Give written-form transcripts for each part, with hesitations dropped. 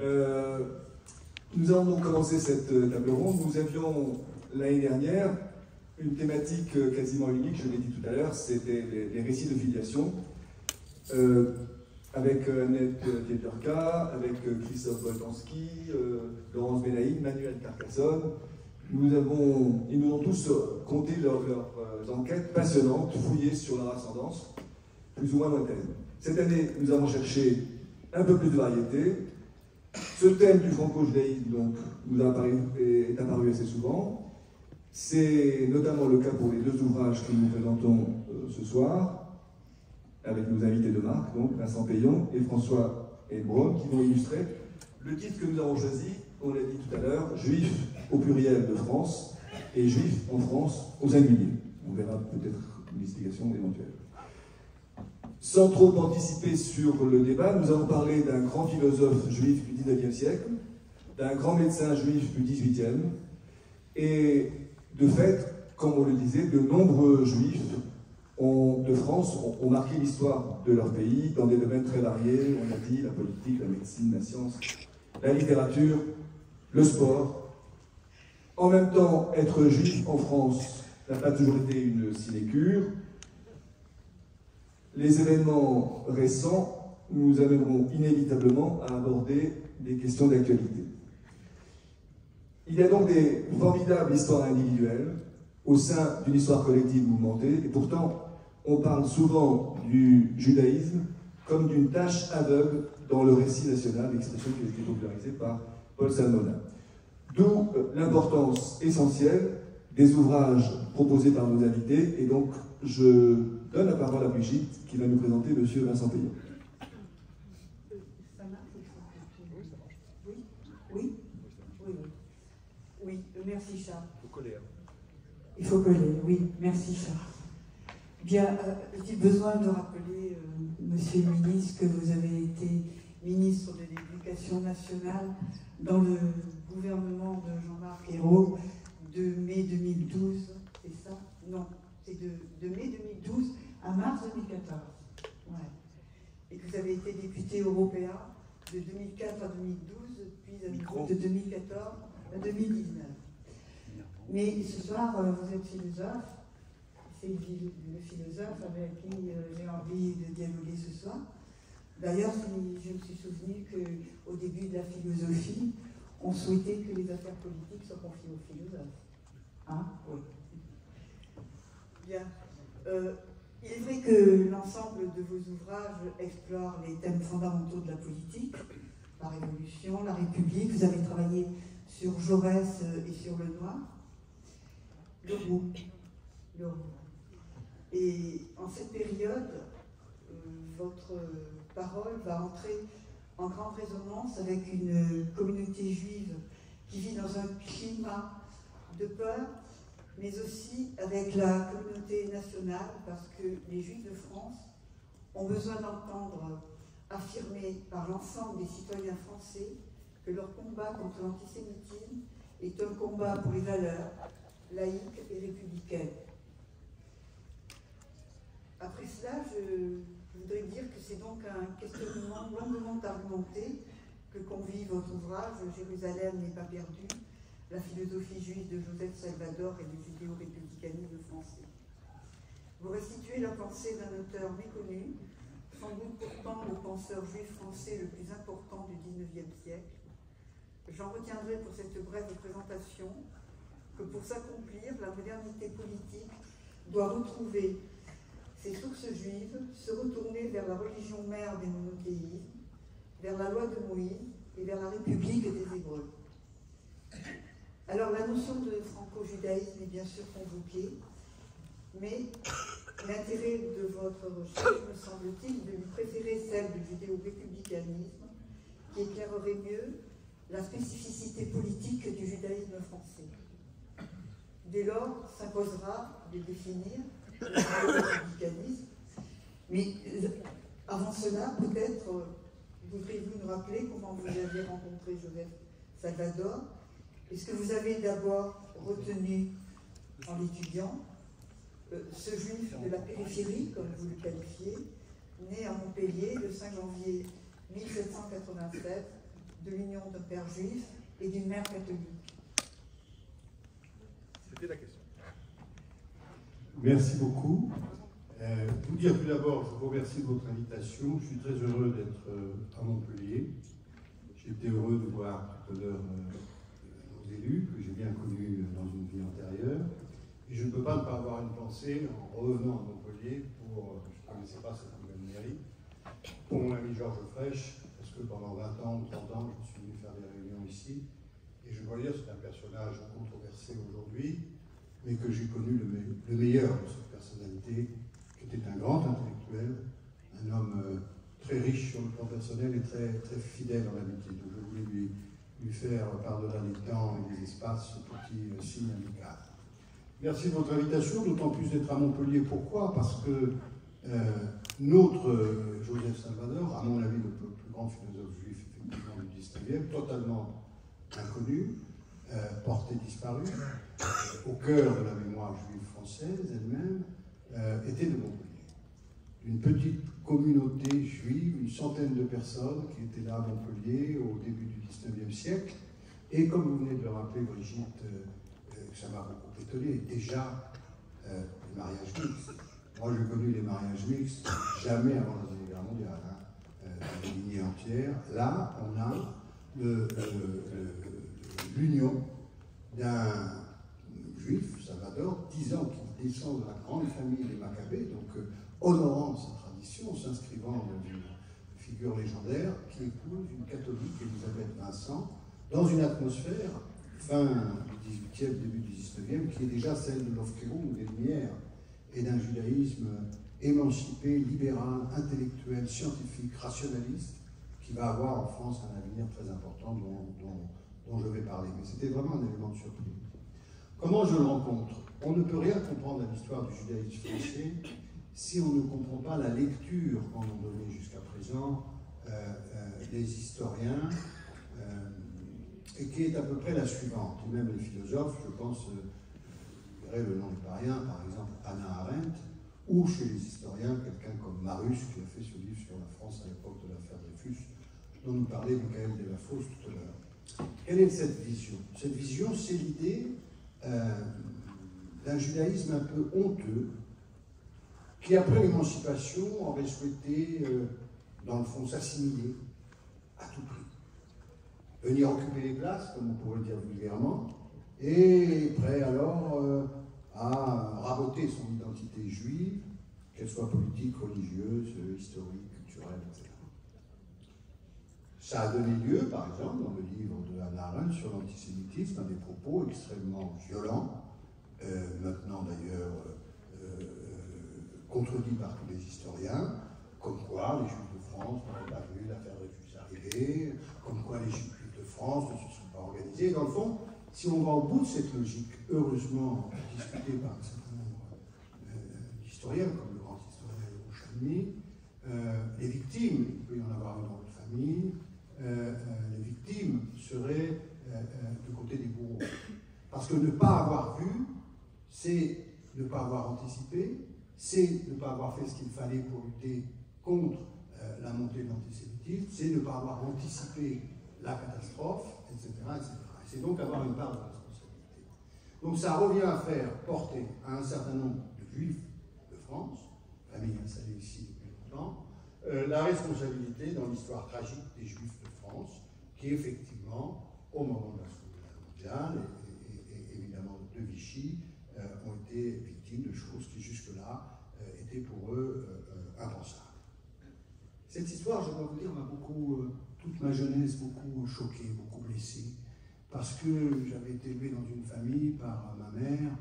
Nous allons donc commencer cette table ronde. Nous avions l'année dernière une thématique quasiment unique, je l'ai dit tout à l'heure, c'était les récits de filiation, avec Annette Pieterka, avec Christophe Boltanski, Laurence Benaïm, Manuel Carcassonne. Ils nous ont tous conté leurs enquêtes passionnantes, fouillées sur leur ascendance, plus ou moins lointaine. Cette année, nous avons cherché un peu plus de variété. Ce thème du franco-judaïsme est apparu assez souvent. C'est notamment le cas pour les deux ouvrages que nous présentons ce soir, avec nos invités de marque, donc Vincent Payon et François Hellbrun, qui vont illustrer le titre que nous avons choisi, on l'a dit tout à l'heure, Juifs au pluriel de France et Juifs en France au singulier. On verra peut-être une explication éventuelle. Sans trop anticiper sur le débat, nous allons parler d'un grand philosophe juif du XIXe siècle, d'un grand médecin juif du XVIIIe, et de fait, comme on le disait, de nombreux juifs de France ont marqué l'histoire de leur pays dans des domaines très variés, on a dit la politique, la médecine, la science, la littérature, le sport. En même temps, être juif en France n'a pas toujours été une sinécure. Les événements récents nous amèneront inévitablement à aborder des questions d'actualité. Il y a donc des formidables histoires individuelles au sein d'une histoire collective mouvementée, et pourtant on parle souvent du judaïsme comme d'une tâche aveugle dans le récit national, expression qui a été popularisée par Paul Salmona. D'où l'importance essentielle des ouvrages proposés par nos invités, et donc je donne la parole à Brigitte qui va nous présenter M. Vincent Payon. Oui, merci Charles. Il faut coller. Il faut coller, oui, merci Charles. Bien, j'ai besoin de rappeler, Monsieur le ministre, que vous avez été ministre de l'Éducation nationale dans le gouvernement de Jean-Marc Ayrault de mai 2012, c'est ça? Non, c'est de mai 2012 à mars 2014. Ouais. Et que vous avez été député européen de 2004 à 2012, puis de 2014 à 2019. Mais ce soir, vous êtes philosophe. C'est le philosophe avec qui j'ai envie de dialoguer ce soir. D'ailleurs, je me suis souvenu qu'au début de la philosophie, on souhaitait que les affaires politiques soient confiées aux philosophes. Hein? Oui. Bien. Il est vrai que l'ensemble de vos ouvrages explore les thèmes fondamentaux de la politique, la Révolution, la République. Vous avez travaillé sur Jaurès et sur Lenoir. Le groupe. Et en cette période, votre parole va entrer en grande résonance avec une communauté juive qui vit dans un climat de peur, mais aussi avec la communauté nationale, parce que les Juifs de France ont besoin d'entendre affirmer par l'ensemble des citoyens français que leur combat contre l'antisémitisme est un combat pour les valeurs laïques et républicaines. Après cela, je voudrais dire que c'est donc un questionnement longuement argumenté que convie votre ouvrage « Jérusalem n'est pas perdue, la philosophie juive de Joseph Salvador et le judéo-républicanisme français ». Vous restituez la pensée d'un auteur méconnu, sans doute pourtant le penseur juif français le plus important du XIXe siècle. J'en retiendrai pour cette brève présentation que pour s'accomplir, la modernité politique doit retrouver ses sources juives, se retourner vers la religion mère des monothéismes, vers la loi de Moïse et vers la République des Hébreux. Alors la notion de franco-judaïsme est bien sûr convoquée, mais l'intérêt de votre recherche, me semble-t-il, de lui préférer celle du judéo-républicanisme, qui éclairerait mieux la spécificité politique du judaïsme français. Dès lors, s'imposera de définir le républicanisme, mais avant cela, peut-être voudriez-vous nous rappeler comment vous avez rencontré Joseph Salvador? Est-ce que vous avez d'abord retenu en l'étudiant ce juif de la périphérie, comme vous le qualifiez, né à Montpellier le 5 janvier 1787 de l'union d'un père juif et d'une mère catholique. C'était la question. Merci beaucoup. Vous dire tout d'abord, je vous remercie de votre invitation. Je suis très heureux d'être à Montpellier. J'étais heureux de voir tout à l'heure nos élus, que j'ai bien connus dans une vie antérieure. Et je ne peux pas ne pas avoir une pensée, en revenant à Montpellier, pour, je ne connaissais pas cette nouvelle mairie, pour mon ami Georges Frêche, parce que pendant 20 ans ou 30 ans, je suis venu faire des réunions ici. Et je dois dire, c'est un personnage controversé aujourd'hui, mais que j'ai connu le meilleur de cette personnalité, qui était un grand intellectuel, un homme très riche sur le plan personnel et très, très fidèle en l'amitié. Donc je voulais lui faire, par-delà les temps et les espaces, ce petit signe amical. Merci de votre invitation, d'autant plus d'être à Montpellier. Pourquoi? Parce que notre Joseph Salvador, à mon avis le plus grand philosophe juif effectivement du XIXe, totalement inconnu, porté disparu, au cœur de la mémoire juive française elle-même, était de Montpellier. Une petite communauté juive, une centaine de personnes qui étaient là à Montpellier au début du XIXe siècle. Et comme vous venez de le rappeler, Brigitte, ça m'a beaucoup étonné, déjà les mariages mixtes. Moi j'ai connu les mariages mixtes jamais avant la Deuxième Guerre mondiale, des lignées entières. Là, on a l'union d'un juif, Salvador, 10 ans qu'il descend de la grande famille des Maccabées, donc honorant sa tradition, s'inscrivant dans une figure légendaire, qui épouse une catholique, Elisabeth Vincent, dans une atmosphère, fin du XVIIIe, début du XIXe, qui est déjà celle de l'Ofkerum, des Lumières, et d'un judaïsme émancipé, libéral, intellectuel, scientifique, rationaliste, qui va avoir en France un avenir très important dont je vais parler. Mais c'était vraiment un élément de surprise. Comment je le rencontre? On ne peut rien comprendre à l'histoire du judaïsme français si on ne comprend pas la lecture qu'en ont donnée jusqu'à présent les historiens, et qui est à peu près la suivante. Et même les philosophes, je pense, je dirais le nom n'est pas rien, par exemple Hannah Arendt, ou chez les historiens, quelqu'un comme Marus, qui a fait ce livre sur la France à l'époque de l'affaire Dreyfus, dont nous parlait Michael Delafosse tout à l'heure. Quelle est cette vision? Cette vision, c'est l'idée d'un judaïsme un peu honteux, qui après l'émancipation aurait souhaité, dans le fond, s'assimiler à tout prix. Venir occuper les places, comme on pourrait le dire vulgairement, et prêt alors à raboter son identité juive, qu'elle soit politique, religieuse, historique, culturelle, etc. Ça a donné lieu, par exemple, dans le livre de Hannah Arendt sur l'antisémitisme, à des propos extrêmement violents, maintenant d'ailleurs contredits par tous les historiens, comme quoi les Juifs de France n'avaient pas vu l'affaire Dreyfus arriver, comme quoi les Juifs de France ne se sont pas organisés. Dans le fond, si on va au bout de cette logique, heureusement discutée par un certain nombre d'historiens, comme le grand historien Rouchani, les victimes, il peut y en avoir une dans votre famille, les victimes seraient du côté des bourreaux. Parce que ne pas avoir vu, c'est ne pas avoir anticipé, c'est ne pas avoir fait ce qu'il fallait pour lutter contre la montée de l'antisémitisme, c'est ne pas avoir anticipé la catastrophe, etc. etc. C'est donc avoir une part de responsabilité. Donc ça revient à faire porter à un certain nombre de juifs de France, famille installée ici depuis longtemps, la responsabilité dans l'histoire tragique des juifs de France, qui effectivement, au moment de la Seconde Guerre mondiale et évidemment de Vichy, ont été victimes de choses qui jusque-là étaient pour eux impensables. Cette histoire, je dois vous dire, m'a beaucoup, toute ma jeunesse, beaucoup choqué, beaucoup blessé, parce que j'avais été élevé dans une famille par ma mère,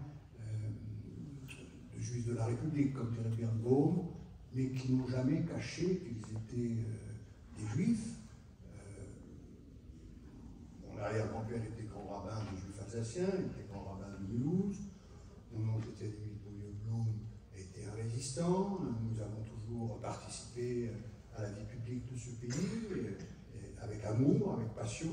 de juifs de la République, comme dirait Birnbaum, mais qui n'ont jamais caché qu'ils étaient des juifs. Mon arrière-grand-père était grand rabbin des juifs alsaciens, il était grand rabbin de Mulhouse. Mon oncle était Émile Bouillon-Blum, était un résistant. Nous avons toujours participé à la vie publique de ce pays, avec amour, avec passion,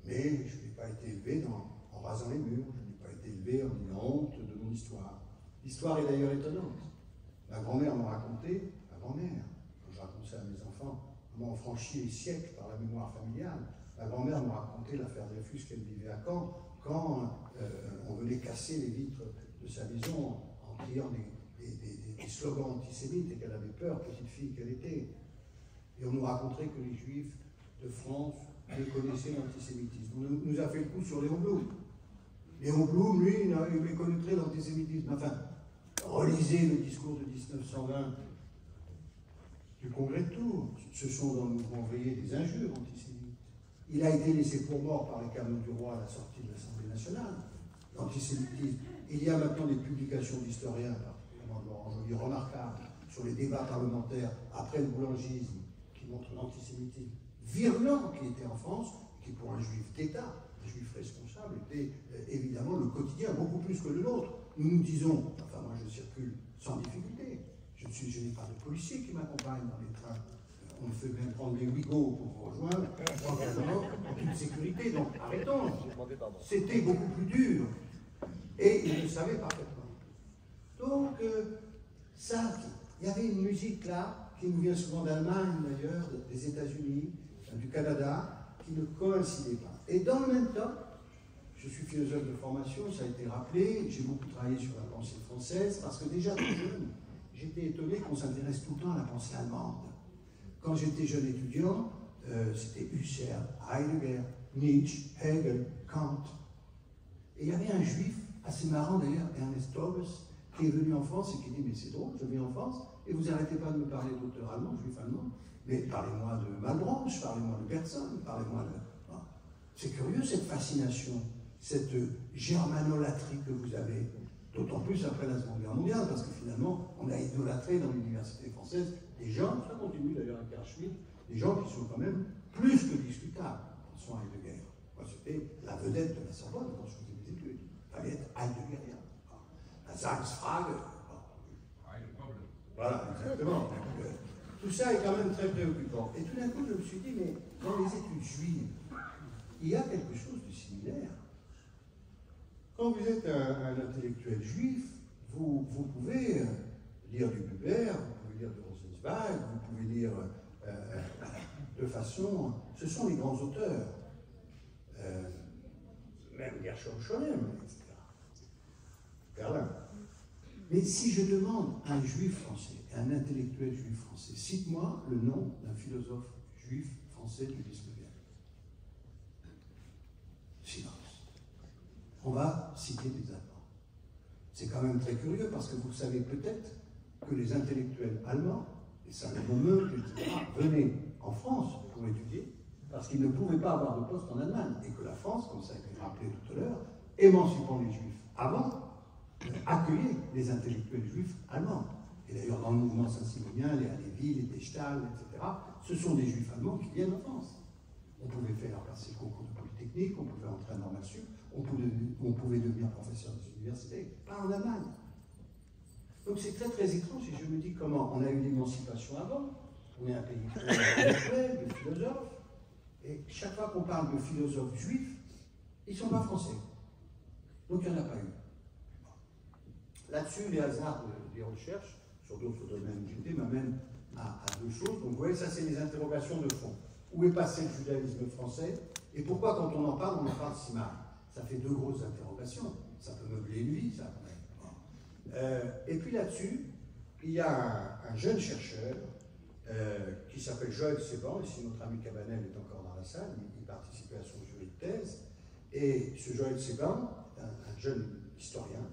mais je n'ai pas été élevé en rasant les murs, je n'ai pas été élevé en ayant honte de mon histoire. L'histoire est d'ailleurs étonnante. Ma grand-mère m'a raconté, quand je raconte ça à mes enfants, comment on franchit les siècles par la mémoire familiale, Ma grand-mère me racontait l'affaire Dreyfus qu'elle vivait à Caen, quand on venait casser les vitres de sa maison en criant des slogans antisémites et qu'elle avait peur, petite fille qu'elle était. Et on nous racontait que les Juifs de France méconnaissaient l'antisémitisme. On nous a fait le coup sur Léon Blum. Léon Blum, lui, il méconnaîtrait l'antisémitisme. Enfin, relisez le discours de 1920 du Congrès de Tours. Ce sont dans le mouvement Veillé des injures antisémites. Il a été laissé pour mort par les canons du roi à la sortie de l'Assemblée nationale. L'antisémitisme. Il y a maintenant des publications d'historiens, particulièrement de Laurent Joly, remarquables, sur les débats parlementaires après le boulangisme, qui montrent l'antisémitisme virulent qui était en France, qui pour un juif d'État, un juif responsable, était évidemment le quotidien, beaucoup plus que le nôtre. Nous nous disons, enfin moi je circule sans difficulté, je n'ai pas de policiers qui m'accompagnent dans les trains, on me fait même prendre des Ouigo pour vous rejoindre, en toute sécurité, donc arrêtons. C'était beaucoup plus dur, et ils le savaient parfaitement. Donc, ça, il y avait une musique là, qui nous vient souvent d'Allemagne d'ailleurs, des États-Unis, du Canada, qui ne coïncidait pas. Et dans le même temps, je suis philosophe de formation, ça a été rappelé, j'ai beaucoup travaillé sur la pensée française, parce que déjà très jeune, j'étais étonné qu'on s'intéresse tout le temps à la pensée allemande. Quand j'étais jeune étudiant, c'était Husserl, Heidegger, Nietzsche, Hegel, Kant. Et il y avait un juif, assez marrant d'ailleurs, Ernest Tobes, qui est venu en France et qui dit « Mais c'est drôle, je viens en France, et vous n'arrêtez pas de me parler d'auteurs allemands, juifs allemands. Mais parlez-moi de Malebranche, parlez-moi de personne, parlez-moi de... » C'est curieux cette fascination, cette germanolatrie que vous avez, d'autant plus après la Seconde Guerre mondiale, parce que finalement, on a idolâtré dans l'université française des gens, ça continue d'ailleurs à Carl Schmitt, des gens qui sont quand même plus que discutables, François Heidegger. Moi, c'était la vedette de la Sorbonne quand je faisais mes études. Il fallait être Heideggerien. La Zangsfrage. Voilà, exactement. Tout ça est quand même très préoccupant. Et tout d'un coup, je me suis dit, mais dans les études juives, il y a quelque chose de similaire. Quand vous êtes un intellectuel juif, vous pouvez lire du Buber, vous pouvez lire de Rosenzweig, vous pouvez lire de façon... Ce sont les grands auteurs. Même Gershom Scholem, etc. Berlin. Mais si je demande à un juif français, à un intellectuel juif français, cite-moi le nom d'un philosophe juif français du 19e. Silence. On va citer des Allemands. C'est quand même très curieux parce que vous savez peut-être que les intellectuels allemands, les Salomon, etc., venaient en France pour étudier parce qu'ils ne pouvaient pas avoir de poste en Allemagne et que la France, comme ça a été rappelé tout à l'heure, émancipant les juifs avant, accueillait les intellectuels juifs allemands. Et d'ailleurs, dans le mouvement saint-simonien, les Halévy, les Techtal, etc., ce sont des juifs allemands qui viennent en France. On pouvait faire passer le concours de Polytechnique, on pouvait entrer à Normal Sup, on pouvait devenir professeur des universités, pas en Allemagne. Donc c'est très très étrange et je me dis comment on a eu l'émancipation avant, on est un pays intellectuel, de philosophes, et chaque fois qu'on parle de philosophes juifs, ils ne sont pas français. Donc il n'y en a pas eu. Là-dessus, les hasards des recherches sur d'autres domaines d'utilité m'amènent à deux choses. Donc vous voyez, ça c'est les interrogations de fond. Où est passé le judaïsme français? Et pourquoi quand on en parle si mal? Ça fait deux grosses interrogations. Ça peut meubler une vie, ça. Et puis là-dessus, il y a un jeune chercheur qui s'appelle Joël Seban, ici notre ami Cabanel est encore dans la salle, il participait à son jury de thèse, et ce Joël Seban, un jeune historien,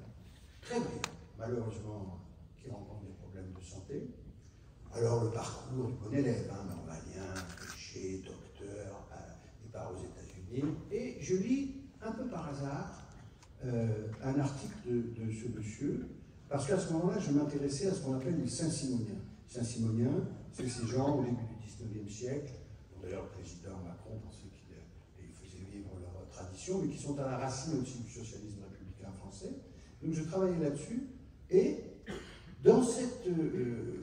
très brillant, malheureusement, qui rencontre des problèmes de santé. Alors le parcours du bon élève, normalien, péché, docteur, il part aux États-Unis, et je lis un peu par hasard un article de ce monsieur, parce qu'à ce moment-là, je m'intéressais à ce qu'on appelle les Saint-Simoniens. Saint-Simoniens, c'est ces gens au début du XIXe siècle, dont d'ailleurs le président Macron pensait qu'ils faisaient vivre leur tradition, mais qui sont à la racine aussi du socialisme républicain français. Donc je travaillais là-dessus, et dans cette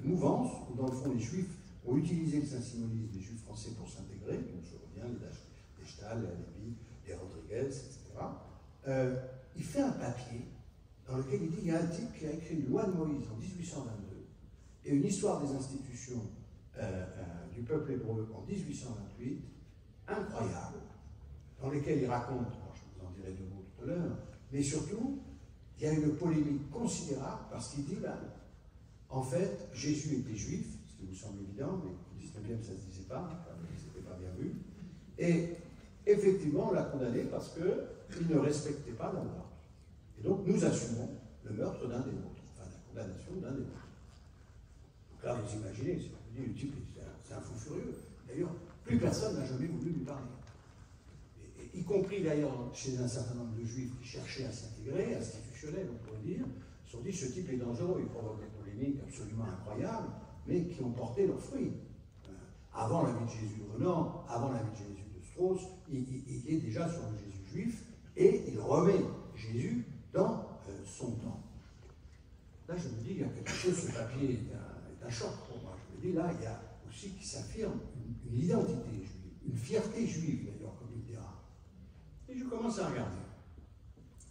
mouvance, où dans le fond les Juifs ont utilisé le saint-simonisme des Juifs français pour s'intégrer, donc je reviens, les Stahl, les Halévy, les Rodriguez, etc., il fait un papier dans lequel il dit qu'il y a un type qui a écrit une loi de Moïse en 1822 et une histoire des institutions du peuple hébreu en 1828, incroyables, dans lesquels il raconte, alors je vous en dirai 2 mots tout à l'heure, mais surtout, il y a une polémique considérable parce qu'il dit, ben, en fait, Jésus était juif, ce qui vous semble évident, mais au 19e, ça ne se disait pas, c'était pas bien vu, et effectivement, on l'a condamné parce qu'il ne respectait pas la loi. Et donc, nous assumons le meurtre d'un des nôtres, enfin, la condamnation d'un des nôtres. Donc là, vous imaginez, le type, c'est un fou furieux. D'ailleurs, plus personne n'a jamais voulu lui parler. Y compris d'ailleurs chez un certain nombre de juifs qui cherchaient à s'intégrer, institutionnels, on pourrait dire, se sont dit ce type est dangereux, il provoque des polémiques absolument incroyables, mais qui ont porté leurs fruits. Avant la vie de Jésus de Renan, avant la vie de Jésus de Strauss, il est déjà sur le Jésus juif et il remet Jésus dans son temps. Là, je me dis, il y a quelque chose, ce papier est un choc pour moi. Je me dis, là, il y a aussi qui s'affirme une identité juive, une fierté juive, d'ailleurs, comme il dira. Et je commence à regarder.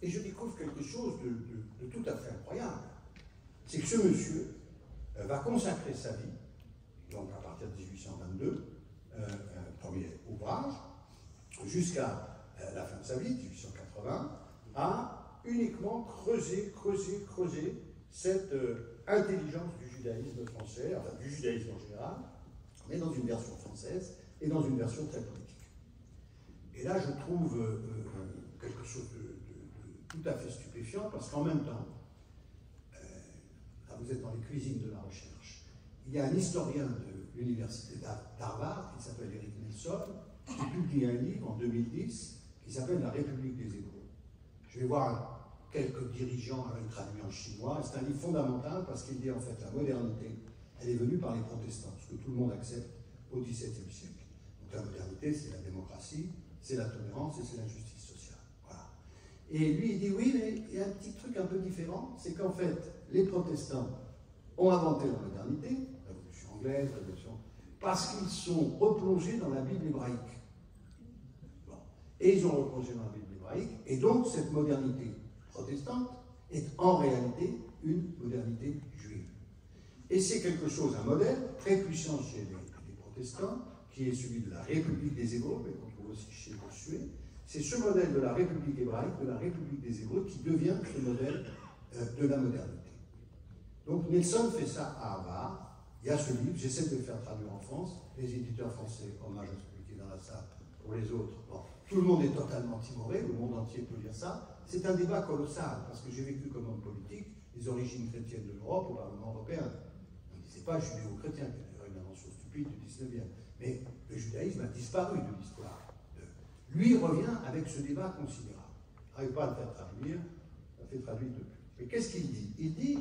Et je découvre quelque chose de tout à fait incroyable. C'est que ce monsieur va consacrer sa vie, donc à partir de 1822, premier ouvrage, jusqu'à la fin de sa vie, 1880, à uniquement creuser cette intelligence du judaïsme français, enfin du judaïsme en général, mais dans une version française et dans une version très politique. Et là, je trouve quelque chose de tout à fait stupéfiant, parce qu'en même temps, là vous êtes dans les cuisines de la recherche, il y a un historien de l'université d'Harvard qui s'appelle Eric Nelson, qui publie un livre en 2010 qui s'appelle La République des Hébreux. Je vais voir quelques dirigeants, alors il traduit en chinois, c'est un livre fondamental parce qu'il dit en fait la modernité, elle est venue par les protestants, ce que tout le monde accepte au XVIIe siècle. Donc la modernité, c'est la démocratie, c'est la tolérance et c'est la justice sociale. Voilà. Et lui, il dit oui, mais il y a un petit truc un peu différent, c'est qu'en fait, les protestants ont inventé la modernité, la révolution anglaise, la révolution, parce qu'ils sont replongés dans la Bible hébraïque. Bon. Et ils ont replongé dans la Bible hébraïque, et donc cette modernité protestante est en réalité une modernité juive. Et c'est quelque chose, un modèle très puissant chez les protestants, qui est celui de la République des Hébreux, mais qu'on trouve aussi chez Bossuet. C'est ce modèle de la République hébraïque, de la République des Hébreux, qui devient ce modèle de la modernité. Donc Nelson fait ça à Harvard. Il y a ce livre, j'essaie de le faire traduire en France. Les éditeurs français, hommage à celui qui est dans la salle, pour les autres. Bon, tout le monde est totalement timoré, le monde entier peut lire ça. C'est un débat colossal, parce que j'ai vécu comme homme politique les origines chrétiennes de l'Europe au Parlement européen. On ne disait pas judéo-chrétien, qui est d'ailleurs une invention stupide du 19e. Mais le judaïsme a disparu de l'histoire. Lui revient avec ce débat considérable. Il n'arrive pas à le faire traduire, il l'a fait traduire depuis. Mais qu'est-ce qu'il dit? Il dit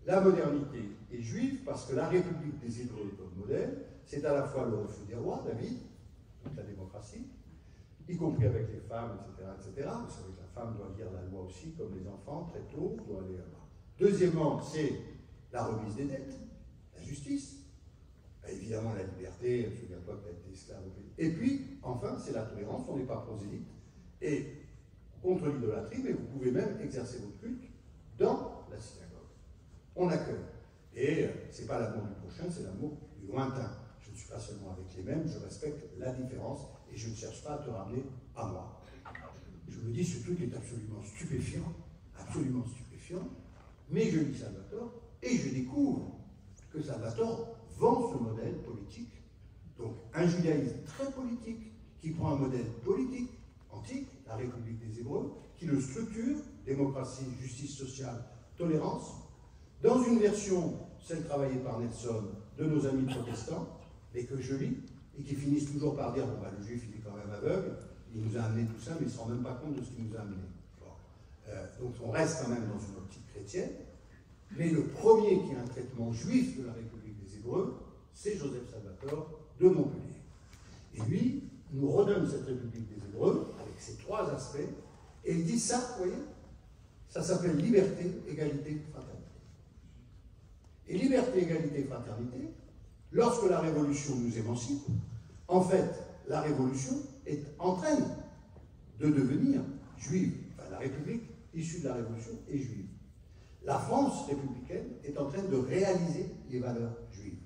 la modernité est juive parce que la République des Hébreux comme modèle, c'est à la fois le refus des rois, David, donc la démocratie, y compris avec les femmes, etc., etc. Vous savez que la femme doit lire la loi aussi, comme les enfants, très tôt, doit aller là-bas. Deuxièmement, c'est la remise des dettes, la justice. Évidemment, la liberté, souviens-toi que tu as été esclave au pays. Et puis, enfin, c'est la tolérance, on n'est pas prosélyte. Et contre l'idolâtrie, mais vous pouvez même exercer votre culte dans la synagogue. On accueille. Et ce n'est pas l'amour du prochain, c'est l'amour du lointain. Je ne suis pas seulement avec les mêmes, je respecte la différence et je ne cherche pas à te ramener à moi. Je me dis, ce truc est absolument stupéfiant, mais je lis Salvatore et je découvre que Salvatore vend ce modèle politique, donc un judaïsme très politique, qui prend un modèle politique, antique, la République des Hébreux, qui le structure, démocratie, justice sociale, tolérance, dans une version, celle travaillée par Nelson, de nos amis protestants, mais que je lis, et qui finissent toujours par dire, bon, bah, le juif, il est quand même aveugle, il nous a amené tout ça, mais il ne se rend même pas compte de ce qu'il nous a amené. Bon. Donc on reste quand même dans une optique chrétienne, mais le premier qui a un traitement juif de la République des Hébreux, c'est Joseph Salvatore de Montpellier. Et lui nous redonne cette République des Hébreux, avec ses 3 aspects, et il dit ça, vous voyez, ça s'appelle liberté, égalité, fraternité. Et liberté, égalité, fraternité, lorsque la Révolution nous émancipe, en fait, la Révolution est en train de devenir juive. Enfin, la République issue de la Révolution est juive. La France républicaine est en train de réaliser les valeurs juives.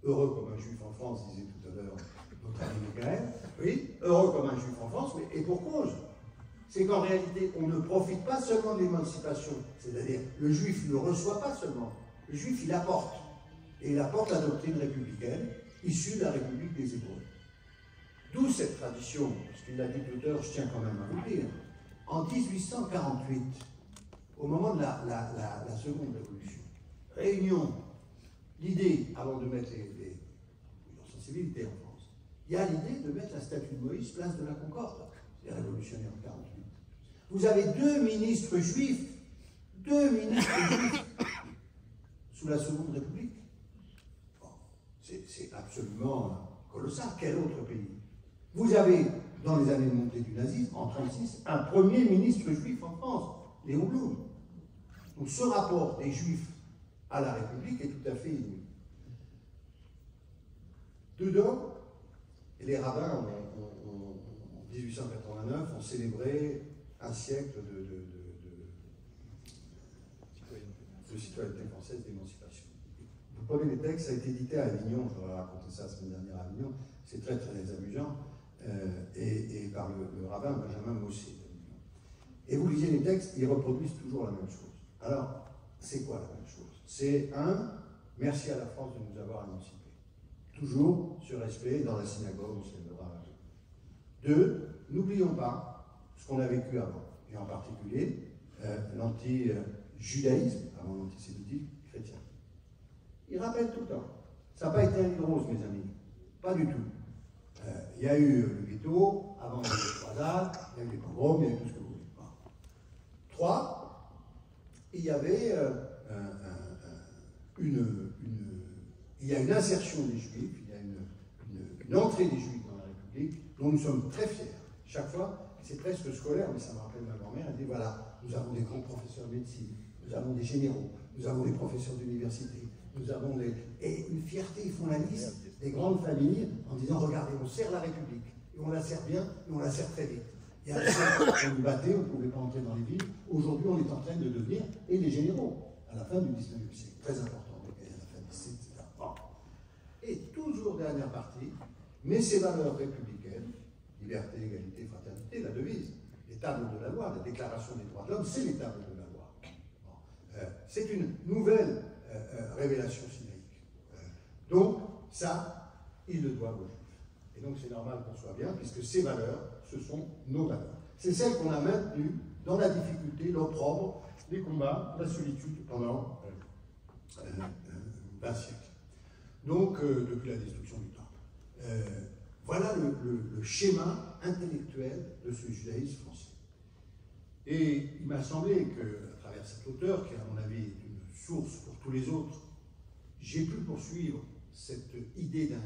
Heureux comme un juif en France, disait tout à l'heure notre ami Michael, oui, heureux comme un juif en France, mais et pour cause. C'est qu'en réalité, on ne profite pas seulement de l'émancipation, c'est-à-dire le juif ne reçoit pas seulement, le juif il apporte, et il apporte la doctrine républicaine issue de la République des Hébreux. D'où cette tradition, parce qu'il l'a dit l'auteur, je tiens quand même à vous le dire, en 1848, au moment de la Seconde Révolution, réunion, l'idée, avant de mettre les sensibilités en France, il y a l'idée de mettre la statue de Moïse place de la Concorde, les révolutionnaires en 48. Vous avez deux ministres juifs sous la Seconde République. Bon, c'est absolument colossal. Quel autre pays? Vous avez, dans les années de montée du nazisme, en 1936, un premier ministre juif en France, Léon Blum. Donc ce rapport des juifs à la République est tout à fait inouï. Dedans, les rabbins, en 1889, ont célébré un siècle de citoyenneté française d'émancipation. Vous prenez les textes, ça a été édité à Avignon, je vous ai raconté ça la semaine dernière à Avignon, c'est très très amusant, et par le rabbin Benjamin Mossé. Et vous lisez les textes, ils reproduisent toujours la même chose. Alors, c'est quoi la même chose? C'est un, merci à la France de nous avoir émancipés. Toujours ce respect, dans la synagogue, on se lèvera. Deux, n'oublions pas ce qu'on a vécu avant, et en particulier l'anti-judaïsme, avant l'antisémitisme chrétien. Il rappelle tout le temps. Ça n'a pas été un lit rose, mes amis. Pas du tout. Il y a eu le ghetto, avant les croisades, il y a eu les pogroms, il y a eu tout ce que vous voulez. Trois, il y avait il y a une insertion des Juifs, il y a une entrée des Juifs dans la République, dont nous sommes très fiers. Chaque fois, c'est presque scolaire, mais ça me rappelle ma grand-mère, elle dit voilà, nous avons des grands professeurs de médecine, nous avons des généraux, nous avons des professeurs d'université, nous avons des... Et une fierté, ils font la liste des grandes familles en disant regardez, on sert la République, et on la sert bien, et on la sert très vite. Il y a un siècle, on nous battait, on ne pouvait pas entrer dans les villes. Aujourd'hui, on est en train de devenir, et les généraux, à la fin du 19e siècle, très important, à la fin du siècle, etc. Bon. Et toujours dernière partie, mais ces valeurs républicaines, liberté, égalité, fraternité, la devise, les tables de la loi, la déclaration des droits de l'homme, c'est les tables de la loi. Bon. C'est une nouvelle révélation sinaïque. Donc, ça, ils le doivent aux Juifs. Et donc, c'est normal qu'on soit bien, puisque ces valeurs, ce sont nos valeurs. C'est celles qu'on a maintenues dans la difficulté, l'opprobre, les combats, la solitude pendant 20 siècles. Donc, depuis la destruction du temple. Voilà le schéma intellectuel de ce judaïsme français. Et il m'a semblé qu'à travers cet auteur, qui à mon avis est une source pour tous les autres, j'ai pu poursuivre cette idée d'un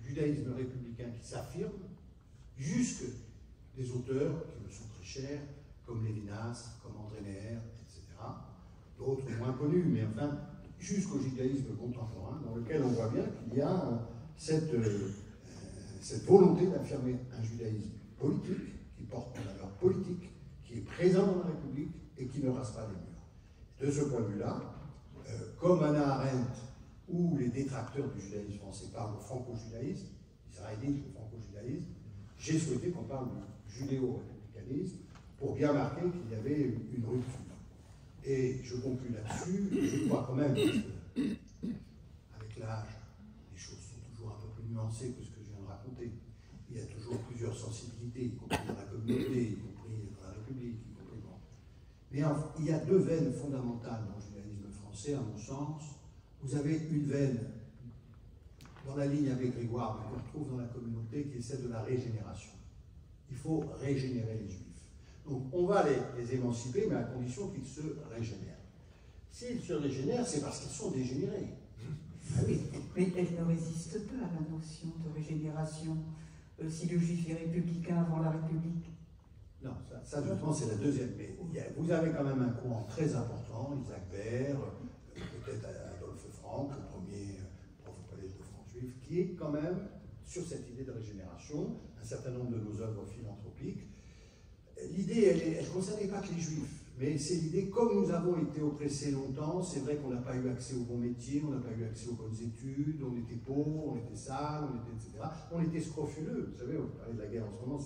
judaïsme républicain qui s'affirme, jusque des auteurs qui me sont très chers, comme Lévinas, comme André Neher, etc. D'autres moins connus, mais enfin, jusqu'au judaïsme contemporain, dans lequel on voit bien qu'il y a cette volonté d'affirmer un judaïsme politique, qui porte une valeur politique, qui est présent dans la République et qui ne rase pas les murs. De ce point de vue-là, comme Hannah Arendt ou les détracteurs du judaïsme français parlent de franco-judaïsme, israélite ou franco-judaïsme, j'ai souhaité qu'on parle du judéo-républicanisme pour bien marquer qu'il y avait une rupture. Et je conclue là-dessus, je crois quand même qu'avec l'âge, les choses sont toujours un peu plus nuancées que ce que je viens de raconter. Il y a toujours plusieurs sensibilités, y compris dans la communauté, y compris dans la République, y compris dans... Mais il y a deux veines fondamentales dans le judaïsme français, à mon sens. Vous avez une veine dans la ligne avec Grégoire, mais qu'on retrouve dans la communauté, qui est celle de la régénération. Il faut régénérer les Juifs. Donc on va les émanciper, mais à condition qu'ils se régénèrent. S'ils se régénèrent, c'est parce qu'ils sont dégénérés. Ah oui. Mais elle ne résiste pas à la notion de régénération. Si le Juif est républicain avant la République. Non, ça justement, c'est la deuxième. Mais vous avez quand même un courant très important, Isaac Baer, peut-être Adolphe Frank, le premier prof au collège de France juif, qui est quand même sur cette idée de un certain nombre de nos œuvres philanthropiques. L'idée, elle ne concernait pas que les Juifs, Mais c'est l'idée, comme nous avons été oppressés longtemps, c'est vrai qu'on n'a pas eu accès aux bons métiers, on n'a pas eu accès aux bonnes études, on était pauvres, on était sales, etc. On était scrofuleux. Vous savez, on parlait de la guerre en ce moment,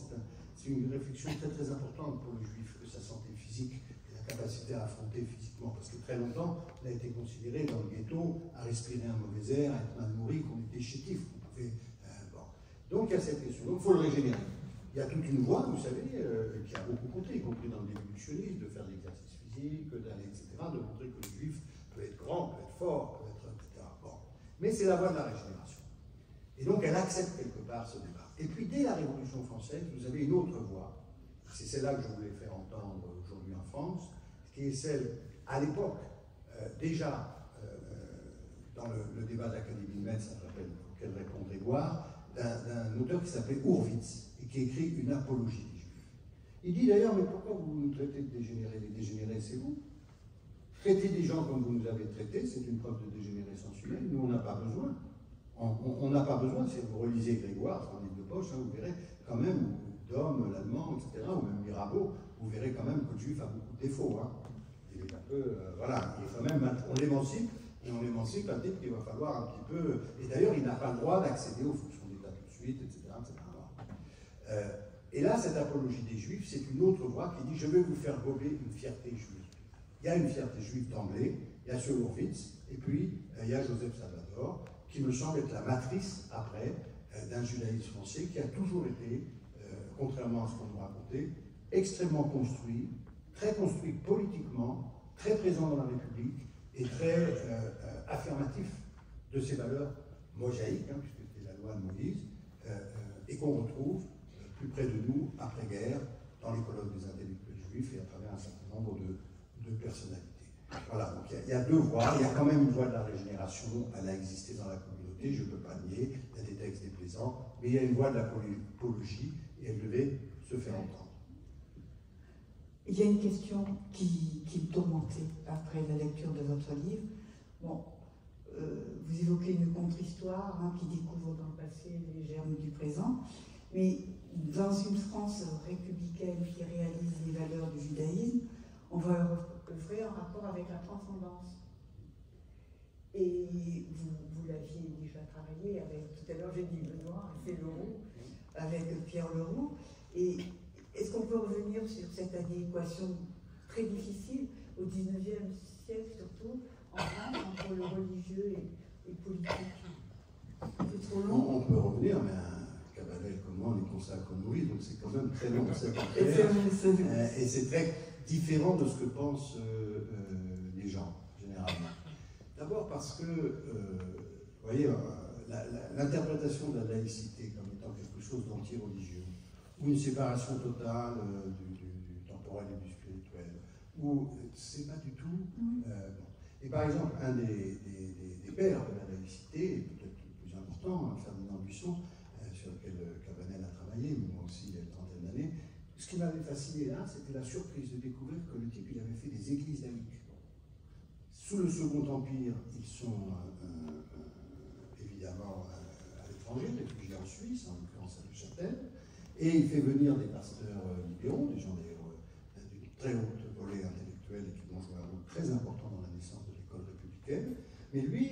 c'est une réflexion très très importante pour le juif, que sa santé physique et la capacité à affronter physiquement. Parce que très longtemps, on a été considéré dans le ghetto à respirer un mauvais air, à être mal nourri, qu'on était chétif, qu'on pouvait. Bon. Donc il y a cette question. Donc il faut le régénérer. Il y a toute une voie, vous savez, qui a beaucoup compté, y compris dans le l'évolutionnisme, de faire de l'exercice physique, d'aller, etc., de montrer que le juif peut être grand, peut être fort, peut être, etc. Bon. Mais c'est la voie de la régénération. Et donc elle accepte quelque part ce débat. Et puis dès la Révolution française, vous avez une autre voie, c'est celle-là que je voulais faire entendre aujourd'hui en France, qui est celle, à l'époque, déjà, dans le débat de l'Académie de Metz, auquel répond Grégoire, d'un auteur qui s'appelait Hurwitz, et qui écrit une apologie des Juifs. Il dit d'ailleurs, mais pourquoi vous nous traitez de dégénérés? Les dégénérés, c'est vous. Traiter des gens comme vous nous avez traités, c'est une preuve de dégénérescence humaine. Nous, on n'a pas besoin. On n'a pas besoin, si vous relisez Grégoire, son livre de poche, hein, vous verrez quand même, Dom, l'allemand, etc., ou même Mirabeau, vous verrez quand même que le juif a beaucoup de défauts. Hein. Il est un peu, voilà, il est quand même, on l'émancipe, et on l'émancipe à dire qu'il va falloir un petit peu, et d'ailleurs, il n'a pas le droit d'accéder aux fonctions d'État tout de suite, etc. Et là, cette apologie des Juifs, c'est une autre voix qui dit « Je vais vous faire gober une fierté juive ». Il y a une fierté juive d'emblée, il y a ce Hurwitz, et puis il y a Joseph Salvador, qui me semble être la matrice, après, d'un judaïsme français qui a toujours été, contrairement à ce qu'on nous racontait, extrêmement construit, très construit politiquement, très présent dans la République, et très affirmatif de ses valeurs mosaïques, hein, puisque c'était la loi de Moïse, et qu'on retrouve plus près de nous, après-guerre, dans les colonnes des intellectuels juifs et à travers un certain nombre de personnalités. Voilà, donc il y a deux voies. Il y a quand même une voie de la régénération, elle a existé dans la communauté, je ne peux pas nier, il y a des textes déplaisants, mais il y a une voie de l'apologie et elle devait se faire entendre. Il y a une question qui me tourmentait après la lecture de votre livre. Bon, vous évoquez une contre-histoire hein, qui découvre dans le passé les germes du présent, mais dans une France républicaine qui réalise les valeurs du judaïsme, on va œuvrer en rapport avec la transcendance. Et vous l'aviez déjà travaillé avec, tout à l'heure j'ai dit Benoît, et Leroux, avec Pierre Leroux. Et est-ce qu'on peut revenir sur cette adéquation très difficile au XIXe siècle, surtout en France, entre le religieux et le politique? C'est trop long. On peut revenir, mais Cabanel comme moi, on est consacré comme Moïse, donc c'est quand même très long cette affaire. Et c'est très différent de ce que pensent les gens, généralement. D'abord parce que, vous voyez, l'interprétation de la laïcité comme étant quelque chose d'anti-religieux, ou une séparation totale du temporel et du spirituel, ou c'est pas du tout. Bon. Et par exemple, un des pères de la laïcité, et peut-être le plus important, Ferdinand Buisson, sur lequel Cabanel a travaillé, mais moi aussi il y a une trentaine d'années, ce qui m'avait fasciné là, c'était la surprise de découvrir que le type il avait fait des églises laïques. Sous le Second Empire, ils sont évidemment à l'étranger, réfugiés en Suisse, en l'occurrence à Neuchâtel, et il fait venir des pasteurs libéraux, des gens d'une très haute volée intellectuelle et qui vont jouer un rôle très important dans la naissance de l'école républicaine. Mais lui,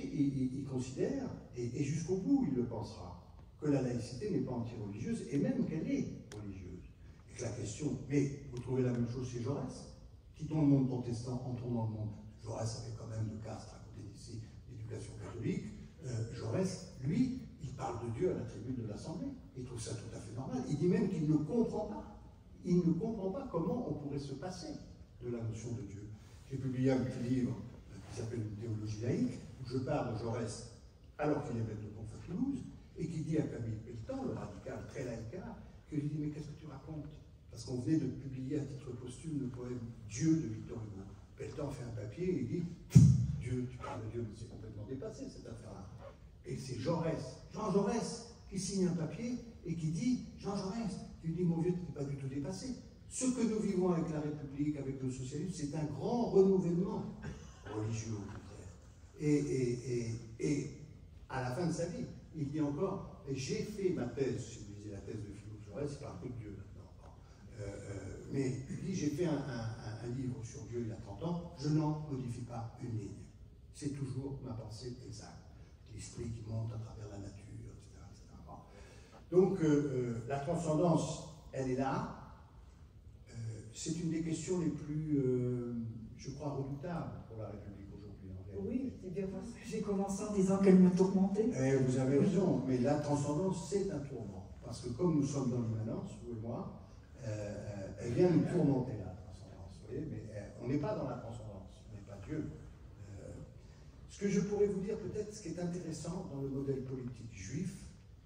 il considère, et jusqu'au bout il le pensera, que la laïcité n'est pas anti-religieuse, et même qu'elle est religieuse. Et que la question, mais vous trouvez la même chose chez Jaurès? Quittons le monde protestant, entrons dans le monde. Jaurès avait quand même de Castres à côté d'ici, l'éducation catholique. Jaurès, lui, il parle de Dieu à la tribune de l'Assemblée. Il trouve ça tout à fait normal. Il dit même qu'il ne comprend pas. Il ne comprend pas comment on pourrait se passer de la notion de Dieu. J'ai publié un petit livre qui s'appelle Une théologie laïque, où je parle de Jaurès alors qu'il est maître de conférence à Toulouse, et qui dit à Camille Pelletan, le radical très laïcard, que lui dit « Mais qu'est-ce que tu racontes ?» Parce qu'on venait de publier à titre posthume le poème Dieu de Victor Hugo. Pelletan fait un papier et il dit « Dieu, tu parles de Dieu, mais c'est complètement dépassé cette affaire-là. » Et c'est Jaurès, Jean Jaurès, qui signe un papier et qui dit « Jean Jaurès, tu dis mon vieux, tu n'es pas du tout dépassé. Ce que nous vivons avec la République, avec le socialisme, c'est un grand renouvellement religieux au contraire. Et à la fin de sa vie, il dit encore « J'ai fait ma thèse », si vous lisez la thèse de Philippe Jaurès, il parle un peu de Dieu maintenant. Mais il dit « J'ai fait un un livre sur Dieu il y a 30 ans, je n'en modifie pas une ligne. C'est toujours ma pensée exacte. L'esprit qui monte à travers la nature, etc. etc. Donc, la transcendance, elle est là. C'est une des questions les plus, je crois, redoutables pour la République aujourd'hui. Oui, c'est bien parce que j'ai commencé en disant qu'elle me tourmentait. Vous avez raison, mais la transcendance, c'est un tourment. Parce que comme nous sommes dans l'immanence, vous et moi, elle vient nous tourmenter, la transcendance. Vous voyez, mais on n'est pas dans la transcendance, on n'est pas Dieu. Ce que je pourrais vous dire, peut-être, ce qui est intéressant dans le modèle politique juif,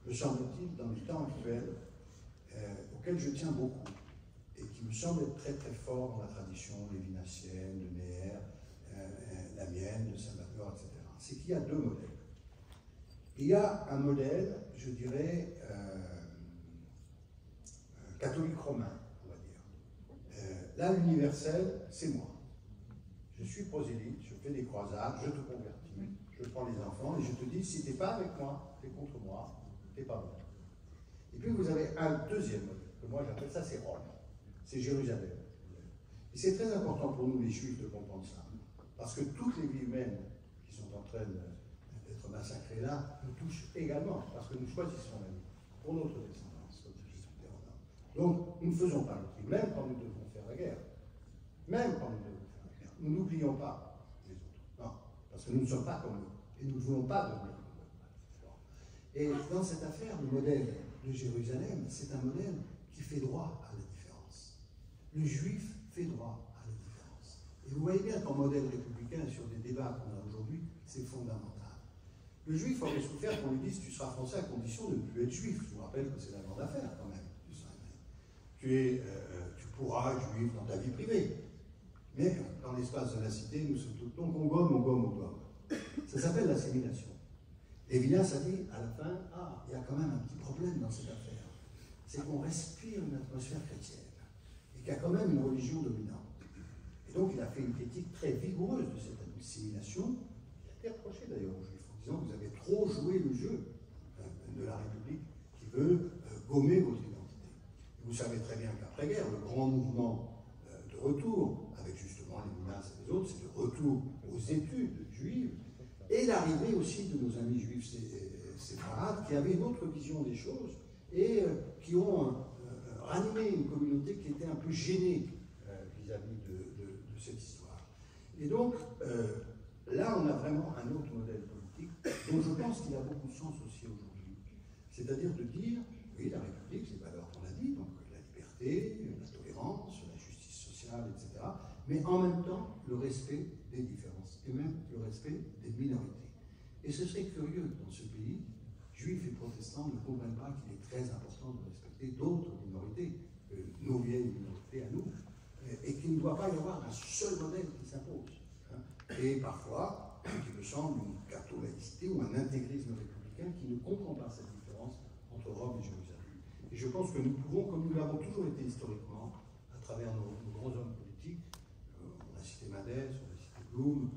me semble-t-il, dans les temps actuels, auquel je tiens beaucoup, et qui me semble être très très fort dans la tradition lévinassienne, de Meher, la mienne, de Salvatore, etc. C'est qu'il y a deux modèles. Il y a un modèle, je dirais, catholique romain, on va dire. Là, l'universel, c'est moi. Je suis prosélyte, je fais des croisades, je te convertis, je prends les enfants et je te dis, si tu n'es pas avec moi, tu es contre moi, tu n'es pas bon. Et puis vous avez un deuxième modèle, que moi j'appelle ça, c'est Rome. C'est Jérusalem. Et c'est très important pour nous, les Juifs, de comprendre ça. Parce que toutes les vies humaines qui sont en train d'être massacrées là nous touchent également. Parce que nous choisissons la vie pour notre descendance. Donc, nous ne faisons pas le tri, même quand nous devons faire la guerre. Même quand nous devons faire la guerre. Nous n'oublions pas les autres. Non, parce que nous ne sommes pas comme eux. Et nous ne voulons pas devenir comme eux. Et dans cette affaire, le modèle de Jérusalem, c'est un modèle qui fait droit à la différence. Le juif fait droit à la différence. Et vous voyez bien qu'en modèle républicain, sur des débats qu'on a aujourd'hui, c'est fondamental. Le juif aurait souffert qu'on lui dise tu seras français à condition de ne plus être juif. Je vous rappelle que c'est la grande affaire quand même. Tu pourras être juif dans ta vie privée. Mais dans l'espace de la cité, nous sommes tous. Donc on gomme. Ça s'appelle l'assimilation. Lévinas a dit à la fin, il y a quand même un petit problème dans cette affaire. C'est qu'on respire une atmosphère chrétienne. Et qu'il y a quand même une religion dominante. Et donc il a fait une critique très vigoureuse de cette assimilation. Il a été reproché d'ailleurs aux Juifs en disant vous avez trop joué le jeu de la République qui veut gommer votre identité. Et vous savez très bien qu'après-guerre, le grand mouvement de retour, avec justement les menaces et les autres, c'est le retour aux études juives et l'arrivée aussi de nos amis juifs séfarades qui avaient une autre vision des choses et qui ont ranimé une communauté qui était un peu gênée vis-à-vis de cette histoire. Et donc, là, on a vraiment un autre modèle politique dont je pense qu'il a beaucoup de sens aussi aujourd'hui. C'est-à-dire de dire, oui, la République, c'est les valeurs qu'on a dit, donc la liberté, la tolérance, la justice sociale, etc., mais en même temps, le respect des différences, et même le respect des minorités. Et ce serait curieux dans ce pays, juifs et protestants ne comprennent pas qu'il est très important de respecter d'autres minorités, nos vieilles minorités à nous, et qu'il ne doit pas y avoir un seul modèle qui s'impose. Et parfois, il me semble, une catho-laïcité ou un intégrisme républicain qui ne comprend pas cette différence entre Rome et Jérusalem. Et je pense que nous pouvons, comme nous l'avons toujours été historiquement, à travers nos grands hommes politiques, on a cité Madès, on a cité Blum,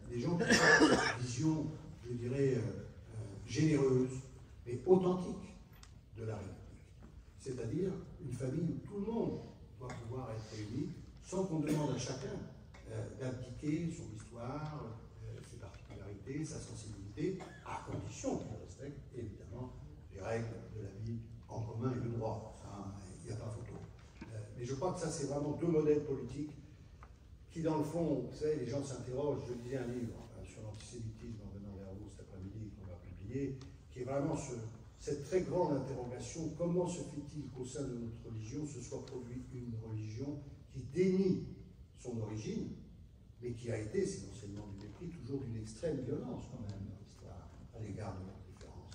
des gens qui ont une vision, je dirais, généreuse, mais authentique de la République. C'est-à-dire une famille où tout le monde doit pouvoir être réuni sans qu'on demande à chacun d'abdiquer son histoire, ses particularités, sa sensibilité, à condition qu'il respecte évidemment les règles de la vie en commun et le droit. Ça, il n'y a pas photo. Mais je crois que ça, c'est vraiment deux modèles politiques qui, dans le fond, vous savez, les gens s'interrogent. Je lisais un livre sur l'antisémitisme en venant vers vous cet après-midi qu'on va publier, qui est vraiment cette très grande interrogation, comment se fait-il qu'au sein de notre religion se soit produite une religion qui dénie son origine, mais qui a été, c'est l'enseignement du mépris, toujours d'une extrême violence quand même dans l'histoire à l'égard de notre différence.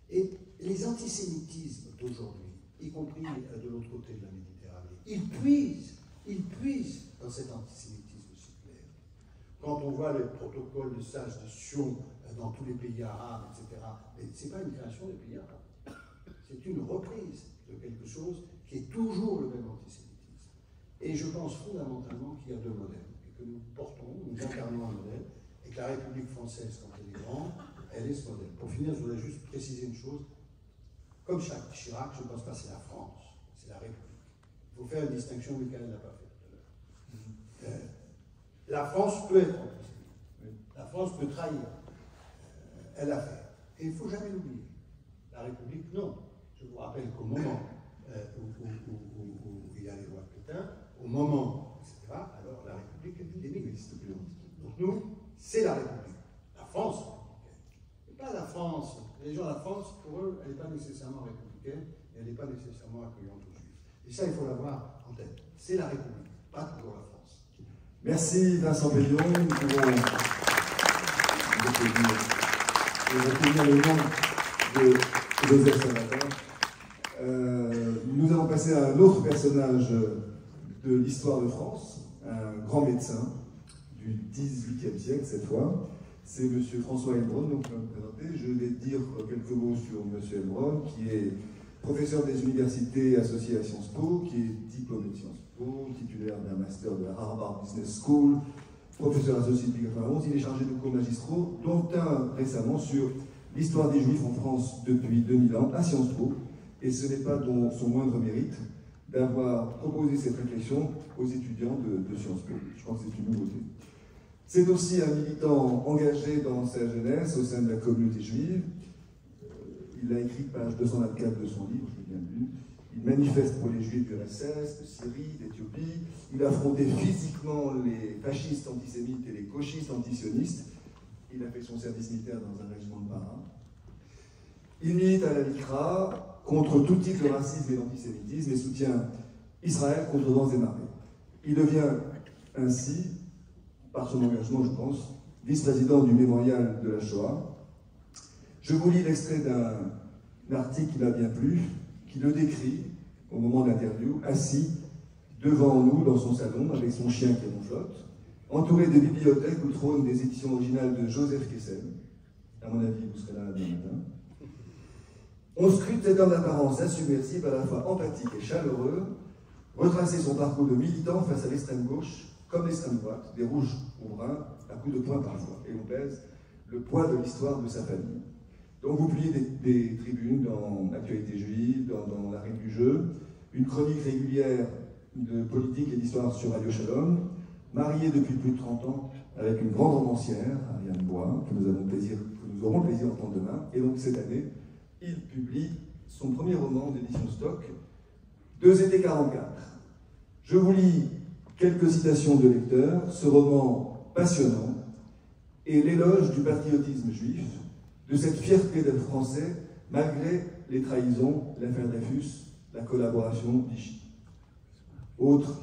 Et les antisémitismes d'aujourd'hui, y compris de l'autre côté de la Méditerranée, ils puisent dans cet antisémitisme séculaire. Quand on voit les protocoles de sages de Sion dans tous les pays arabes, etc., mais ce n'est pas une création des pays arabes, c'est une reprise de quelque chose qui est toujours le même antisémitisme. Et je pense fondamentalement qu'il y a deux modèles, et que nous portons, nous incarnons un modèle, et que la République française, quand elle est grande, elle est ce modèle. Pour finir, je voudrais juste préciser une chose. Comme Jacques Chirac, je ne pense pas que c'est la France, c'est la République. Il faut faire une distinction, Michael ne l'a pas fait tout à l'heure. La France peut être antisémite. La France peut trahir. Elle l'a fait. Et il ne faut jamais l'oublier. La République, non. Je vous rappelle qu'au moment où il y a les lois de Pétain, au moment, etc., alors la République est endémique. Donc nous, c'est la République. La France, et pas la France. Les gens de la France, pour eux, elle n'est pas nécessairement républicaine, et elle n'est pas nécessairement accueillante aux Juifs. Et ça, il faut l'avoir en tête. C'est la République, pas toujours la France. Merci Vincent Pélion. Nous pouvons retenir le nom de Joseph Salvator. Nous allons passer à un autre personnage de l'histoire de France, un grand médecin du XVIIIe siècle cette fois. C'est M. François Heilbronn, donc je vais me présenter. Je vais dire quelques mots sur M. Heilbronn, qui est professeur des universités associées à Sciences Po, qui est diplômé de Sciences Po, titulaire d'un master de la Harvard Business School, professeur associé depuis 1991. Il est chargé de cours magistraux, dont un récemment sur l'histoire des Juifs en France depuis 2000 ans à Sciences Po. Et ce n'est pas son moindre mérite d'avoir proposé cette réflexion aux étudiants de Sciences Po. Je crois que c'est une nouveauté. C'est aussi un militant engagé dans sa jeunesse au sein de la communauté juive. Il a écrit page 224 de son livre, je l'ai bien lu. Il manifeste pour les Juifs d'URSS, de Syrie, d'Éthiopie. Il a affronté physiquement les fascistes antisémites et les gauchistes antisionistes. Il a fait son service militaire dans un régiment de marins. Il milite à la LICRA contre tout type de racisme et d'antisémitisme et soutient Israël contre vents et marées. Il devient ainsi, par son engagement, je pense, vice-président du mémorial de la Shoah. Je vous lis l'extrait d'un article qui m'a bien plu, qui le décrit, au moment de l'interview, assis devant nous dans son salon, avec son chien qui ronflotte, entouré de bibliothèques où trônent des éditions originales de Joseph Kessel. À mon avis, vous serez là demain matin. On scrute cet homme d'apparence insubmersible, à la fois empathique et chaleureux, retracer son parcours de militant face à l'extrême gauche, comme l'extrême droite, des rouges au brun, à coups de poing parfois, et on pèse le poids de l'histoire de sa famille. Donc vous publiez des tribunes dans l'actualité juive, dans l'arrêt du jeu, une chronique régulière de politique et d'histoire sur Radio Shalom, marié depuis plus de 30 ans avec une grande romancière, Ariane Bois, que nous aurons le plaisir d'entendre demain. Et donc cette année, il publie son premier roman d'édition Stock, 2 étés 44. Je vous lis quelques citations de lecteurs. Ce roman passionnant est l'éloge du patriotisme juif, de cette fierté d'être français, malgré les trahisons, l'affaire Dreyfus, la collaboration Vichy. Autre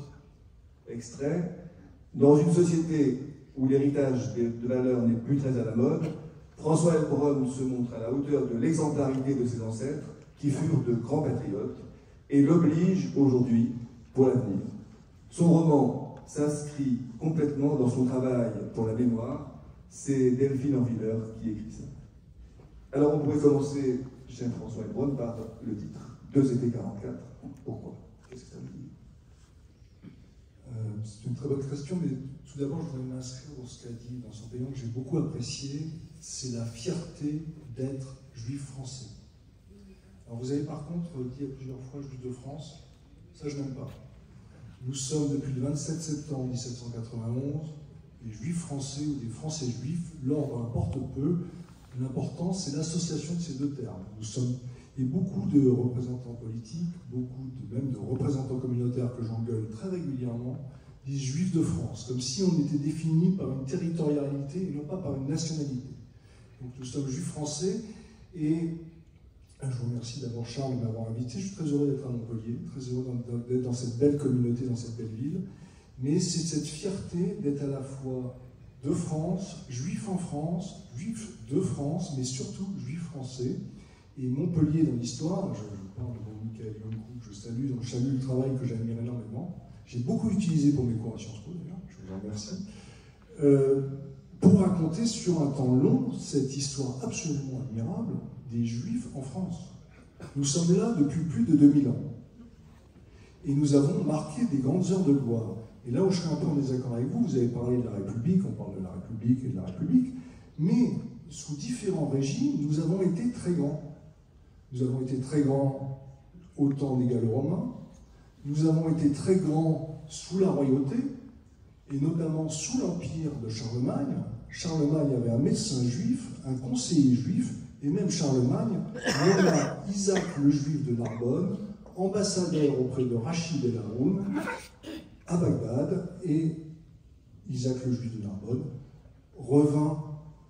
extrait, dans une société où l'héritage de valeurs n'est plus très à la mode, François Heilbronn se montre à la hauteur de l'exemplarité de ses ancêtres, qui furent de grands patriotes, et l'oblige aujourd'hui pour l'avenir. Son roman s'inscrit complètement dans son travail pour la mémoire. C'est Delphine Enviller qui écrit ça. Alors on pourrait commencer, cher François Heilbronn, par le titre, 2 étés 44. Pourquoi? Qu'est-ce que ça veut dire? C'est une très bonne question, mais tout d'abord, je voudrais m'inscrire dans ce qu'a dit Vincent Pélion, que j'ai beaucoup apprécié, c'est la fierté d'être juif français. Alors vous avez par contre dit à plusieurs fois juif de France, ça je n'aime pas. Nous sommes depuis le 27 septembre 1791 des juifs français ou des français juifs, l'ordre importe peu, l'important c'est l'association de ces deux termes. Nous sommes, et beaucoup de représentants politiques, même de représentants communautaires que j'engueule très régulièrement, disent juifs de France, comme si on était défini par une territorialité et non pas par une nationalité. Donc nous sommes juifs français, et je vous remercie d'abord Charles de m'avoir invité. Je suis très heureux d'être à Montpellier, très heureux d'être dans cette belle communauté, dans cette belle ville. Mais c'est cette fierté d'être à la fois de France, juif en France, juif de France, mais surtout juif français. Et Montpellier dans l'histoire, je parle de mon Michael Yonkou, que je salue, dont je salue le travail que j'admire énormément. J'ai beaucoup utilisé pour mes cours à Sciences Po d'ailleurs, je vous en remercie. Pour raconter sur un temps long cette histoire absolument admirable des Juifs en France. Nous sommes là depuis plus de 2000 ans. Et nous avons marqué des grandes heures de gloire. Et là où je serais un peu en désaccord avec vous, vous avez parlé de la République, on parle de la République et de la République, mais sous différents régimes, nous avons été très grands. Nous avons été très grands au temps des Gallo-Romains, nous avons été très grands sous la royauté, Et notamment sous l'empire de Charlemagne, Charlemagne avait un médecin juif, un conseiller juif, et même Charlemagne nomma Isaac le Juif de Narbonne ambassadeur auprès de Rachid el Haroun à Bagdad, et Isaac le Juif de Narbonne revint,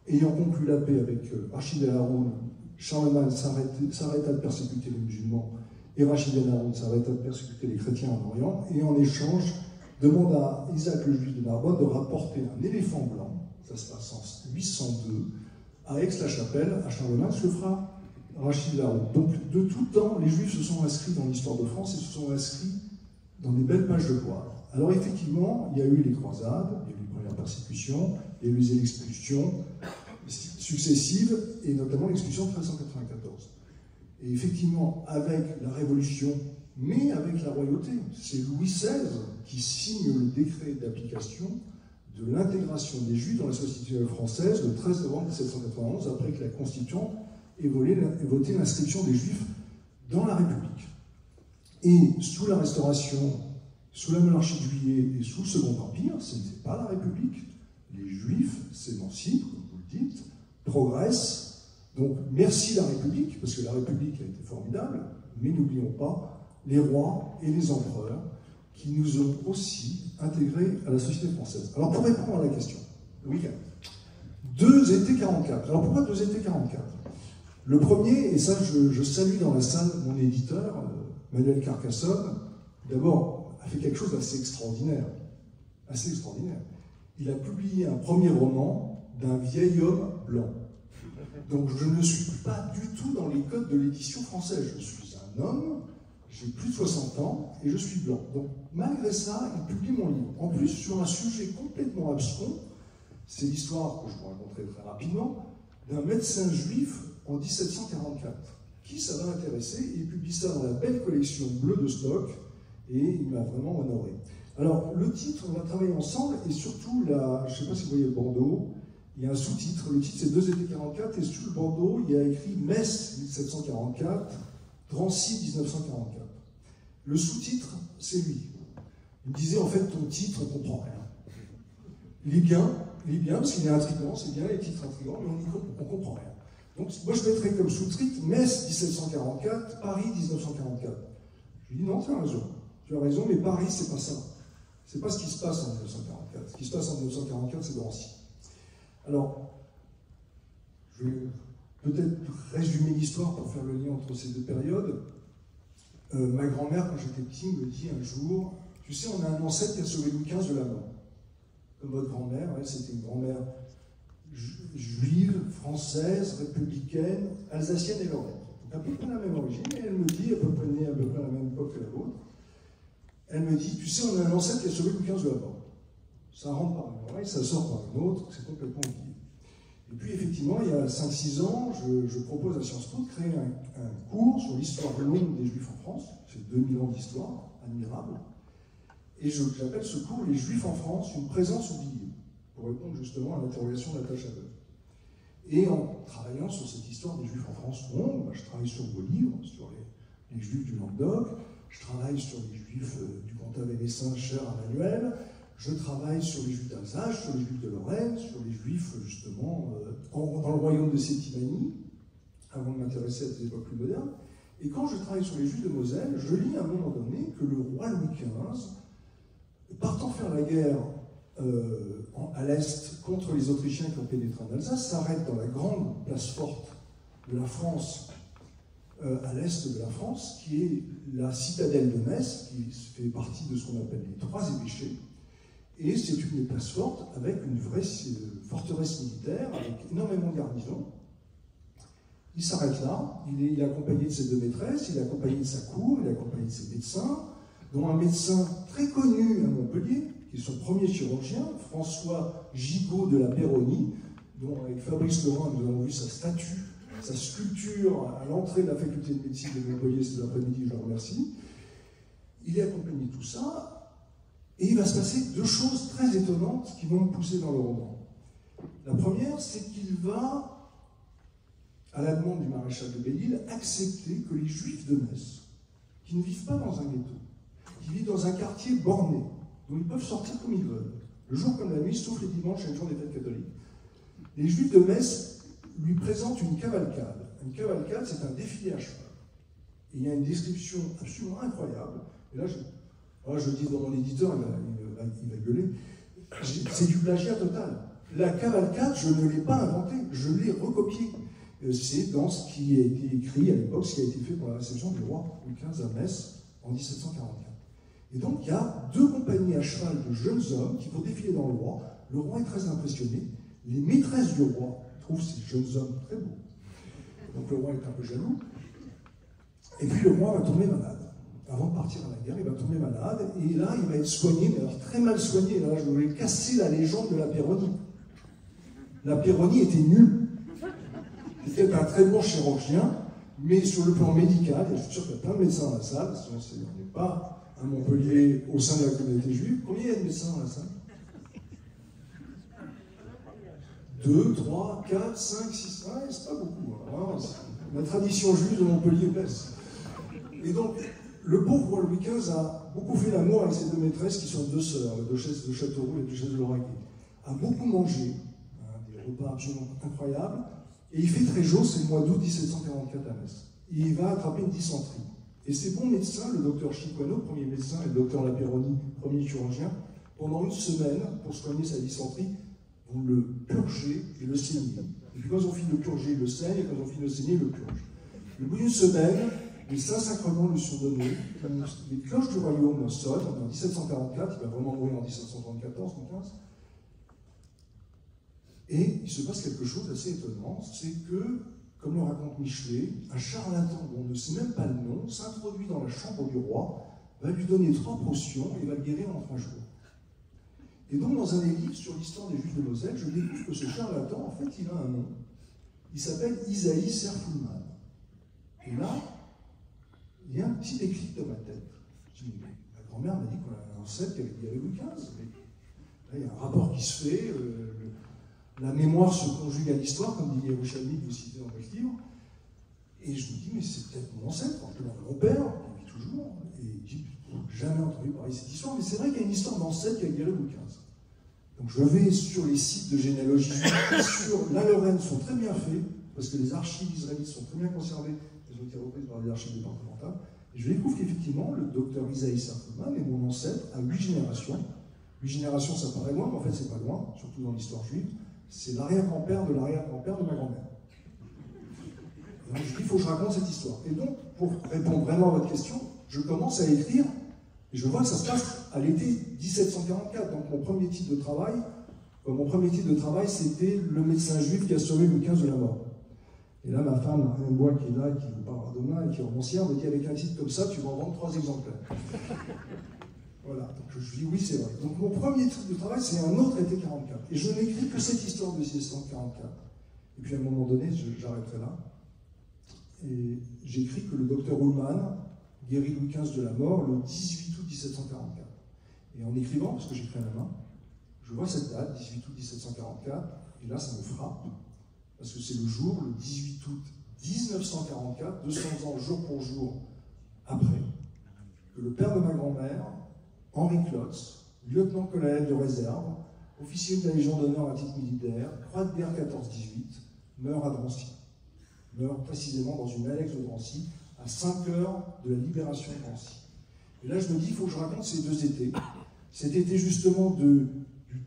ayant conclu la paix avec Rachid el Haroun. Charlemagne s'arrêta de persécuter les musulmans et Rachid el Haroun s'arrêta de persécuter les chrétiens en Orient, et en échange demande à Isaac le Juif de Narbonne de rapporter un éléphant blanc, ça se passe en 802, à Aix-la-Chapelle, à Charlemagne, ce que fera Rachid el Haroun. Donc de tout temps, les Juifs se sont inscrits dans l'histoire de France et se sont inscrits dans des belles pages de gloire. Alors effectivement, il y a eu les croisades, il y a eu les premières persécutions, il y a eu les expulsions successives, et notamment l'expulsion de 1394. Et effectivement, avec la Révolution, mais avec la royauté, c'est Louis XVI qui signe le décret d'application de l'intégration des Juifs dans la société française le 13 novembre 1791, après que la Constituante ait voté l'inscription des Juifs dans la République. Et sous la Restauration, sous la monarchie de Juillet et sous le Second Empire, ce n'était pas la République. Les Juifs s'émancipent, comme vous le dites, progressent. Donc merci la République, parce que la République a été formidable, mais n'oublions pas les rois et les empereurs qui nous ont aussi intégrés à la société française. Alors pour répondre à la question, oui, 2 étés 44. Alors pourquoi 2 étés 44? Le premier, et ça je salue dans la salle mon éditeur, Manuel Carcassonne, d'abord a fait quelque chose d'assez extraordinaire. Assez extraordinaire. Il a publié un premier roman d'un vieil homme blanc. Donc je ne suis pas du tout dans les codes de l'édition française. Je suis un homme, j'ai plus de 60 ans et je suis blanc. Donc malgré ça, il publie mon livre. En plus, sur un sujet complètement abscon, c'est l'histoire que je vous raconterai très rapidement, d'un médecin juif en 1744. Qui ça va intéresser? Il publie ça dans la belle collection bleue de Stock et il m'a vraiment honoré. Alors le titre, on va travailler ensemble, et surtout, je ne sais pas si vous voyez le bandeau, il y a un sous-titre, le titre c'est 2 étés 44, et sous le bandeau, il y a écrit Metz 1744, Drancy 1944. Le sous-titre, c'est lui. Il me disait, en fait, ton titre, on ne comprend rien. Il est bien, parce qu'il est intriguant, c'est bien les titres intrigants, mais on ne comprend rien. Donc moi je mettrais comme sous-titre Metz 1744, Paris 1944. Je lui dis, non, tu as raison, mais Paris, c'est pas ça. C'est pas ce qui se passe en 1944. Ce qui se passe en 1944, c'est Drancy. Alors, je vais peut-être résumer l'histoire pour faire le lien entre ces deux périodes. Ma grand-mère, quand j'étais petit, me dit un jour, tu sais, on a un ancêtre qui a sauvé Louis XV de la mort. Comme votre grand-mère, elle, c'était une grand-mère juive, française, républicaine, alsacienne et lorraine. Donc à peu près la même origine, et elle me dit, à peu près née à peu près à la même époque que la vôtre, elle me dit, tu sais, on a un ancêtre qui a sauvé Louis XV de la mort. Ça rentre par une oreille, ça sort par une autre, c'est complètement oublié. Et puis effectivement, il y a 5-6 ans, je propose à Sciences Po de créer un cours sur l'histoire longue des Juifs en France. C'est 2000 ans d'histoire, admirable. Et j'appelle ce cours « Les Juifs en France, une présence oubliée », pour répondre justement à l'interrogation d'Natacha Veuve. Et en travaillant sur cette histoire des Juifs en France longue, je travaille sur vos livres, sur les Juifs du Languedoc, je travaille sur les Juifs du Comtat-Vénessin, cher à Manuel, je travaille sur les Juifs d'Alsace, sur les Juifs de Lorraine, sur les Juifs justement dans le royaume de Sétimanie, avant de m'intéresser à des époques plus modernes. Et quand je travaille sur les Juifs de Moselle, je lis à un moment donné que le roi Louis XV, partant faire la guerre à l'Est contre les Autrichiens qui ont pénétré en Alsace, s'arrête dans la grande place forte de la France, à l'Est de la France, qui est la citadelle de Metz, qui fait partie de ce qu'on appelle les 3 évêchés. Et c'est une des places fortes avec une vraie forteresse militaire, avec énormément de garnisons. Il s'arrête là, il est accompagné de ses 2 maîtresses, il est accompagné de sa cour, il est accompagné de ses médecins, dont un médecin très connu à Montpellier, qui est son premier chirurgien, François Gigot de la Péronie, dont avec Fabrice Laurent, nous avons vu sa statue, sa sculpture à l'entrée de la faculté de médecine de Montpellier cet après-midi, je le remercie. Il est accompagné de tout ça, et il va se passer 2 choses très étonnantes qui vont me pousser dans le roman. La première, c'est qu'il va, à la demande du maréchal de Belle-Île, accepter que les Juifs de Metz, qui ne vivent pas dans un ghetto, qui vivent dans un quartier borné, dont ils peuvent sortir comme ils veulent, le jour comme la nuit, sauf les dimanches et le jour des fêtes catholiques. Les Juifs de Metz lui présentent une cavalcade. Une cavalcade, c'est un défilé à cheval. Et il y a une description absolument incroyable. Et là, je dis dans mon éditeur, il va gueuler. C'est du plagiat total. La cavalcade, je ne l'ai pas inventée, je l'ai recopiée. C'est dans ce qui a été écrit à l'époque, ce qui a été fait pour la réception du roi Louis XV à Metz en 1744. Et donc, il y a deux compagnies à cheval de jeunes hommes qui vont défiler dans le roi. Le roi est très impressionné. Les maîtresses du roi trouvent ces jeunes hommes très beaux. Donc, le roi est un peu jaloux. Et puis, le roi va tomber malade. Avant de partir à la guerre, il va tomber malade. Et là, il va être soigné, mais alors très mal soigné. Là, je voulais casser la légende de la Péronie. La Péronie était nulle. C'était un très bon chirurgien, mais sur le plan médical, et je suis sûr qu'il y a plein de médecins dans la salle, on n'est pas à Montpellier au sein de la communauté juive. Combien il y a de médecins dans la salle? 2, 3, 4, 5, 6, ouais, c'est pas beaucoup. Hein. La tradition juive de Montpellier baisse. Et donc, le pauvre roi Louis XV a beaucoup fait l'amour avec ses deux maîtresses, qui sont deux sœurs, la duchesse de Châteauroux et la duchesse de Lauragais. A beaucoup mangé, hein, des repas absolument incroyables. Et il fait très chaud, c'est le mois d'août 1744 à Metz. Et il va attraper une dysenterie. Et ses bons médecins, le docteur Chicoineau, premier médecin, et le docteur Lapéronie, premier chirurgien, pendant une semaine, pour soigner sa dysenterie, vont le purger et le saigner. Et puis quand ils ont fini de le purger, ils le saignent, et quand ils ont fini de le saigner, ils le purgent. Au bout d'une semaine, les saints sacrements lui sont donnés, les cloches du royaume sonnent, en 1744, il va vraiment mourir en 1774, en 15. Et il se passe quelque chose d'assez étonnant, c'est que, comme le raconte Michelet, un charlatan dont on ne sait même pas le nom s'introduit dans la chambre du roi, va lui donner 3 potions et va le guérir en 3 jours. Et donc, dans un des livres sur l'histoire des Juifs de Moselle, je découvre que ce charlatan, en fait, il a un nom. Il s'appelle Isaïe Serfulman. Et là, il y a un petit déclic dans ma tête. Je dis, mais ma grand-mère m'a dit qu'on a un ancêtre qui avait guéri Louis XV. Là, il y a un rapport qui se fait. La mémoire se conjugue à l'histoire, comme dit Yerushalmi, que vous citez dans votre livre. Et je me dis, mais c'est peut-être mon ancêtre, je demande à mon père, qui vit toujours, et j'ai jamais entendu parler de cette histoire, mais c'est vrai qu'il y a une histoire d'ancêtre qui a guéri Louis XV. Donc je vais sur les sites de généalogie, sur la Lorraine sont très bien faits, parce que les archives israélites sont très bien conservées, elles ont été reprises par les archives départementales, et je découvre qu'effectivement, le docteur Isaïe Serfulman est mon ancêtre à 8 générations. 8 générations, ça paraît loin, mais en fait, c'est pas loin, surtout dans l'histoire juive. C'est l'arrière-grand-père de l'arrière-grand-père de ma grand-mère. Donc je dis, il faut que je raconte cette histoire. Et donc, pour répondre vraiment à votre question, je commence à écrire, et je vois que ça se passe à l'été 1744. Donc mon premier titre de travail, c'était le médecin juif qui a sauvé Louis XV de la mort. Et là, ma femme, Marianne Bois, qui est là, qui vous parlera demain, et qui est romancière, me dit, avec un titre comme ça, tu vas en vendre 3 exemplaires. Voilà, donc je dis oui, c'est vrai. Donc mon premier titre de travail, c'est un autre été 44. Et je n'écris que cette histoire de 1744. Et puis à un moment donné, j'arrêterai là. Et j'écris que le docteur Ullmann guérit Louis XV de la mort le 18 août 1744. Et en écrivant, parce que j'écris à la main, je vois cette date, 18 août 1744, et là ça me frappe, parce que c'est le jour, le 18 août 1944, 200 ans jour pour jour après, que le père de ma grand-mère, Henri Klotz, lieutenant-colonel de réserve, officier de la Légion d'honneur à titre militaire, croix de guerre 14-18, meurt à Drancy. Meurt précisément dans une annexe de Drancy, à 5 heures de la libération de Drancy. Et là, je me dis, il faut que je raconte ces 2 étés. Cet été, justement, du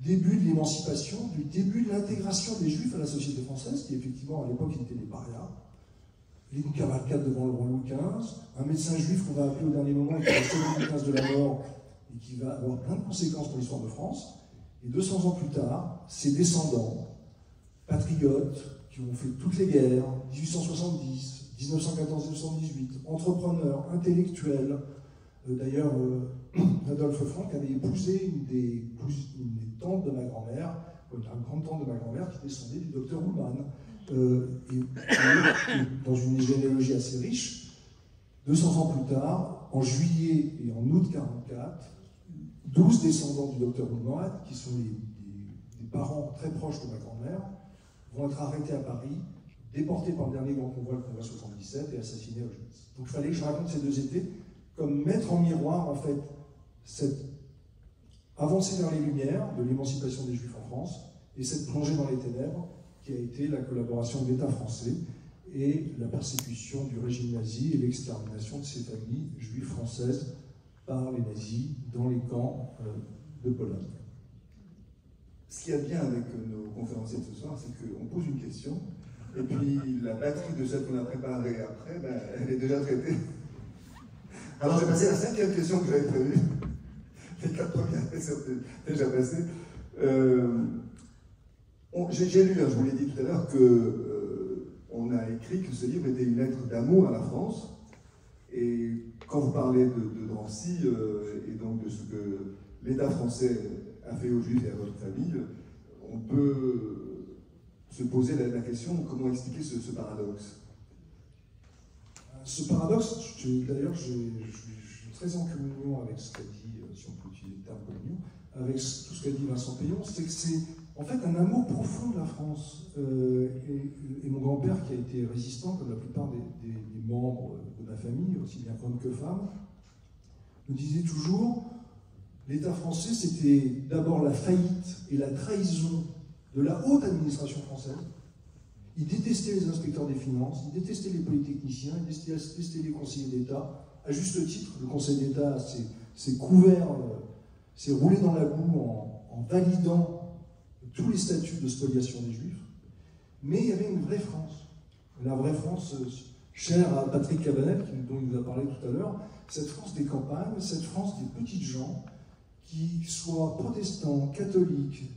début de l'émancipation, du début de l'intégration des Juifs à la société française, qui, effectivement, à l'époque, étaient des parias. Une cavalcade devant le roi Louis XV, un médecin juif qu'on va appeler au dernier moment et qui va sauver Louis XV de la mort, et qui va avoir plein de conséquences pour l'histoire de France. Et 200 ans plus tard, ses descendants, patriotes, qui ont fait toutes les guerres, 1870, 1914-1918, entrepreneurs, intellectuels. D'ailleurs, Adolphe Franck avait épousé une des tantes de ma grand-mère, une grande-tante de ma grand-mère, qui descendait du docteur Ullmann. Et dans une généalogie assez riche, 200 ans plus tard, en juillet et en août 1944, 12 descendants du docteur Ullmann, qui sont des parents très proches de ma grand-mère, vont être arrêtés à Paris, déportés par le dernier grand convoi, le convoi 77, et assassinés à Auschwitz. Donc il fallait que je raconte ces 2 étés, comme mettre en miroir, en fait, cette avancée vers les Lumières, de l'émancipation des Juifs en France, et cette plongée dans les ténèbres qui a été la collaboration de l'État français et la persécution du régime nazi et l'extermination de ces familles juives françaises par les nazis dans les camps de Pologne. Ce qu'il y a de bien avec nos conférenciers de ce soir, c'est qu'on pose une question, et puis la batterie de celle qu'on a préparée après, ben, elle est déjà traitée. Alors j'ai passé la 5e question que j'avais prévue. Les 4 premières sont déjà passées. J'ai lu, je vous l'ai dit tout à l'heure, qu'on a écrit que ce livre était une lettre d'amour à la France. Et quand vous parlez de Drancy et donc de ce que l'État français a fait aux Juifs et à votre famille, on peut se poser la question comment expliquer ce paradoxe. Ce paradoxe, d'ailleurs, je suis très en communion avec ce qu'a dit, si on peut utiliser le terme communion, avec tout ce qu'a dit Vincent Payon, c'est que c'est en fait un amour profond de la France. Et mon grand-père, qui a été résistant, comme la plupart des membres de ma famille, aussi bien hommes que femmes, me disait toujours l'État français, c'était d'abord la faillite et la trahison de la haute administration française. Il détestait les inspecteurs des finances, il détestait les polytechniciens, il détestait les conseillers d'État. À juste titre, le Conseil d'État s'est couvert, s'est roulé dans la boue en validant tous les statuts de spoliation des Juifs. Mais il y avait une vraie France. La vraie France chère à Patrick Cabanel, dont il nous a parlé tout à l'heure, cette France des campagnes, cette France des petites gens, qui soient protestants, catholiques,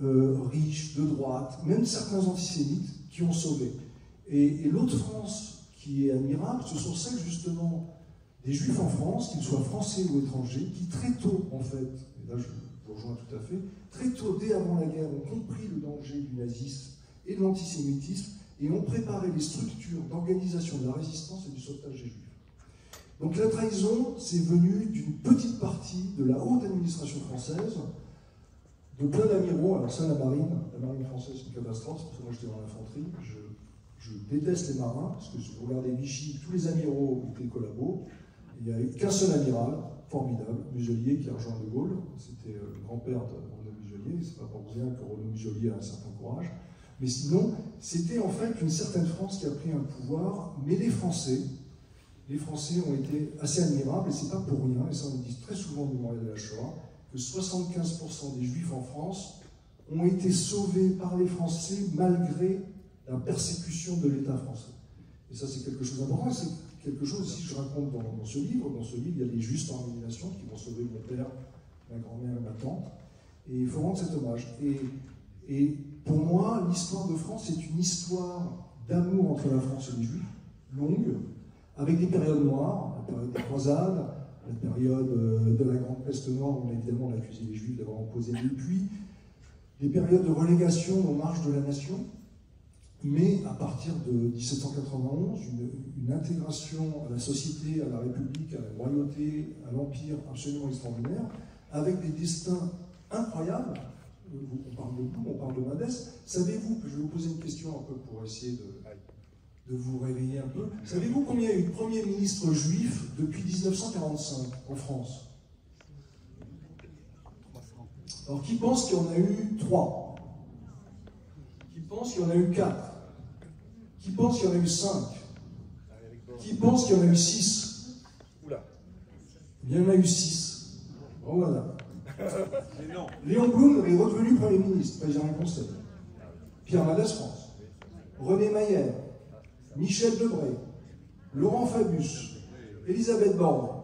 riches, de droite, même certains antisémites, qui ont sauvé. Et l'autre France qui est admirable, ce sont celles justement des Juifs en France, qu'ils soient français ou étrangers, qui très tôt, en fait, et là je vous rejoins tout à fait, très tôt, dès avant la guerre, ont compris le danger du nazisme et de l'antisémitisme et ont préparé les structures d'organisation de la résistance et du sauvetage des Juifs. Donc la trahison, c'est venu d'une petite partie de la haute administration française, de plein d'amiraux. Alors ça, la marine française, c'est une catastrophe, parce que moi j'étais dans l'infanterie, je déteste les marins, parce que si vous regardez Vichy, tous les amiraux étaient collabos, il n'y a eu qu'un seul amiral, formidable, Muselier, qui a rejoint De Gaulle, c'était le grand-père de Renaud Muselier, c'est pas pour rien que Renaud Muselier a un certain courage, mais sinon, c'était en fait une certaine France qui a pris un pouvoir, mais les Français ont été assez admirables, et c'est pas pour rien, et ça on le dit très souvent au mémorial de la Shoah, que 75% des Juifs en France ont été sauvés par les Français malgré la persécution de l'État français. Et ça, c'est quelque chose d'important. C'est quelque chose aussi que je raconte dans ce livre. Dans ce livre, il y a les Justes en élimination qui vont sauver mon père, ma grand-mère et ma tante. Et il faut rendre cet hommage. Et pour moi, l'histoire de France est une histoire d'amour entre la France et les Juifs, longue, avec des périodes noires, la période des croisades, la période de la Grande Peste Noire, où évidemment on a accusé les Juifs d'avoir imposé le puits, des périodes de relégation aux marges de la nation, mais à partir de 1791, une intégration à la société, à la République, à la royauté, à l'Empire absolument extraordinaire, avec des destins incroyables. On parle de Blum, on parle de Mendes. Savez-vous, je vais vous poser une question un peu pour essayer de vous réveiller un peu. Savez-vous combien il y a eu de premiers ministres juifs depuis 1945 en France? Alors, qui pense qu'il y en a eu 3? Qui pense qu'il y en a eu 4? Qui pense qu'il y en a eu 5? Qui pense qu'il y en a eu 6? Il y en a eu 6. Bon, voilà. Léon Blum est redevenu Premier ministre, président du Conseil. Pierre Mendès France. René Mayer. Michel Debré. Laurent Fabius. Elisabeth Borne.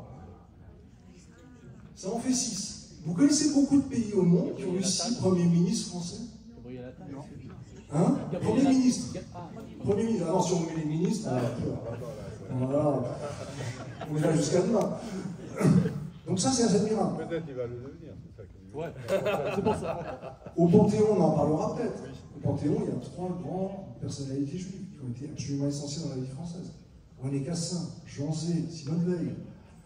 Ça en fait 6. Vous connaissez beaucoup de pays au monde qui ont eu 6 premiers ministres français? Hein? Premier ministre. Premier ministre. Alors si on met les ministres, voilà. On est là jusqu'à demain. Donc ça, c'est admirable. Peut-être il va le devenir, c'est ça que... Ouais, c'est pour ça. Au Panthéon, on en parlera peut-être. Au Panthéon, il y a 3 grandes personnalités juives qui ont été absolument essentielles dans la vie française. René Cassin, Jean Zay, Simone Veil.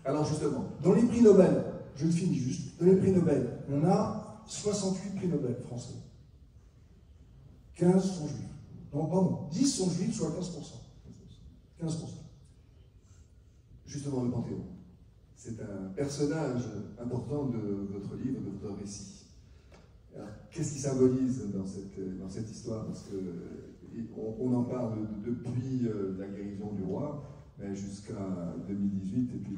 Alors justement, Dans les prix Nobel, je le finis juste, dans les prix Nobel, on a 68 prix Nobel français. 15 sont juifs. Non, pardon, 10 sont juifs, soit 15%. 15%. justement le Panthéon. c'est un personnage important de votre livre, de votre récit. Qu'est-ce qui symbolise dans cette histoire? Parce qu'on en parle depuis la guérison du roi, jusqu'à 2018, et puis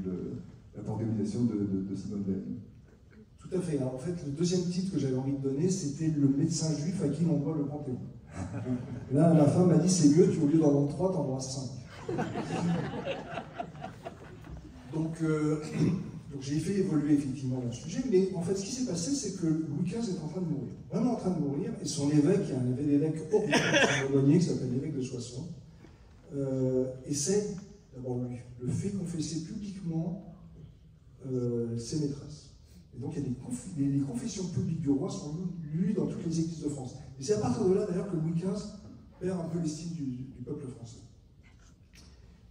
la panthéonisation de Simone Veil. Tout à fait. Alors, en fait, le deuxième titre que j'avais envie de donner, c'était le médecin juif à qui l'on doit le Panthéon. Là, ma femme m'a dit, c'est mieux, au lieu d'en vendre 3, t'en auras 5. Donc j'ai fait évoluer effectivement mon sujet, mais en fait, ce qui s'est passé, c'est que Louis XV est en train de mourir. Vraiment en train de mourir, et son évêque, il y a un évêque horrible, son aumônier, qui s'appelle l'évêque de Soissons, essaie, d'abord lui, le fait confesser publiquement ses maîtresses. Et donc il y a les confessions publiques du roi sont lues dans toutes les églises de France. Et c'est à partir de là d'ailleurs que Louis XV perd un peu l'estime du peuple français.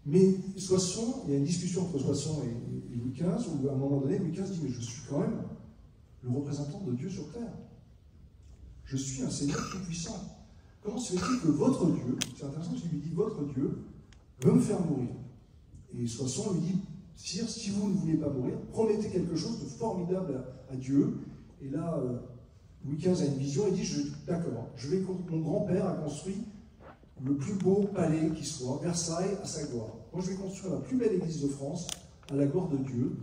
Mais Soissons, il y a une discussion entre Soissons et Louis XV, où à un moment donné, Louis XV dit, mais je suis quand même le représentant de Dieu sur terre. Je suis un Seigneur tout-puissant. Comment se fait-il que votre Dieu, c'est intéressant, je lui dis, votre Dieu veut me faire mourir? Et Soissons lui dit, sire, si vous ne voulez pas mourir, promettez quelque chose de formidable à Dieu. Et là, Louis XV a une vision et dit, d'accord, mon grand-père a construit le plus beau palais qui soit, Versailles à sa gloire. Moi, je vais construire la plus belle église de France à la gloire de Dieu,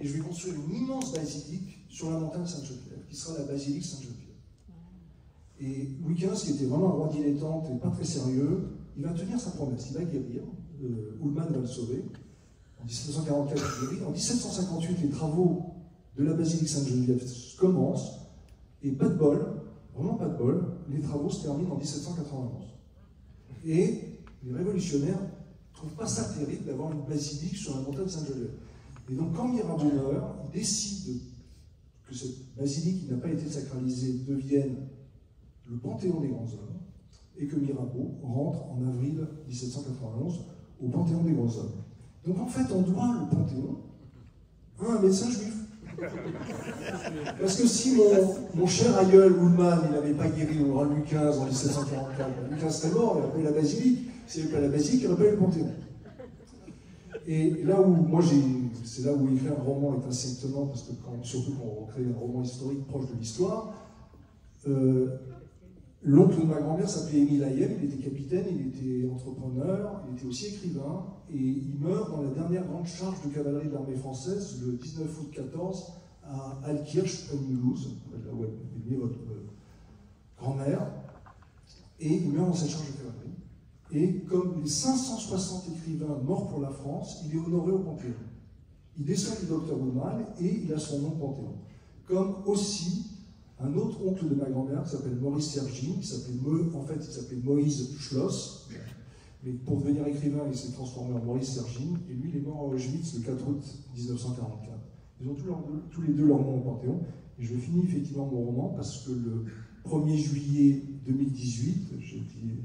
et je vais construire une immense basilique sur la montagne Sainte-Geneviève, qui sera la basilique Sainte-Geneviève. Et Louis XV, qui était vraiment un roi dilettante et pas très sérieux, il va tenir sa promesse, il va guérir, Ullmann va le sauver. En 1744, il guérit. En 1758, les travaux de la basilique Sainte-Geneviève commencent, et pas de bol, vraiment pas de bol, les travaux se terminent en 1791. Et les révolutionnaires ne trouvent pas ça terrible d'avoir une basilique sur la montagne Sainte-Geneviève. Et donc, quand Mirabeau meurt, il décide que cette basilique qui n'a pas été sacralisée devienne le Panthéon des grands hommes, et que Mirabeau rentre en avril 1791 au Panthéon des grands hommes. Donc, en fait, on doit le Panthéon à un médecin juif. Parce que si mon cher aïeul Ullmann, il n'avait pas guéri au roi Louis XV en 1744, Louis XV serait mort, il aurait pas eu la basilique. S'il n'y avait pas la basilique, il n'y aurait pas eu le Panthéon. Et là où, moi, c'est là où écrire un roman est assez étonnant, parce que surtout quand on crée un roman historique proche de l'histoire, l'oncle de ma grand-mère s'appelait Émile Hayem, il était capitaine, il était entrepreneur, il était aussi écrivain, et il meurt dans la dernière grande charge de cavalerie de l'armée française, le 19 août 14, à Altkirch, près de Mulhouse, là où est née votre grand-mère, et il meurt dans cette charge de cavalerie. Et comme les 560 écrivains morts pour la France, il est honoré au Panthéon. Il descend du docteur Ullmann et il a son nom Panthéon. Comme aussi un autre oncle de ma grand-mère qui s'appelle Maurice Sergine, il s'appelait Moïse Schloss, mais pour devenir écrivain, il s'est transformé en Maurice Sergine, et lui, il est mort à Auschwitz le 4 août 1944. Ils ont tous les deux leur nom au Panthéon, et je finis effectivement mon roman parce que le 1er juillet 2018,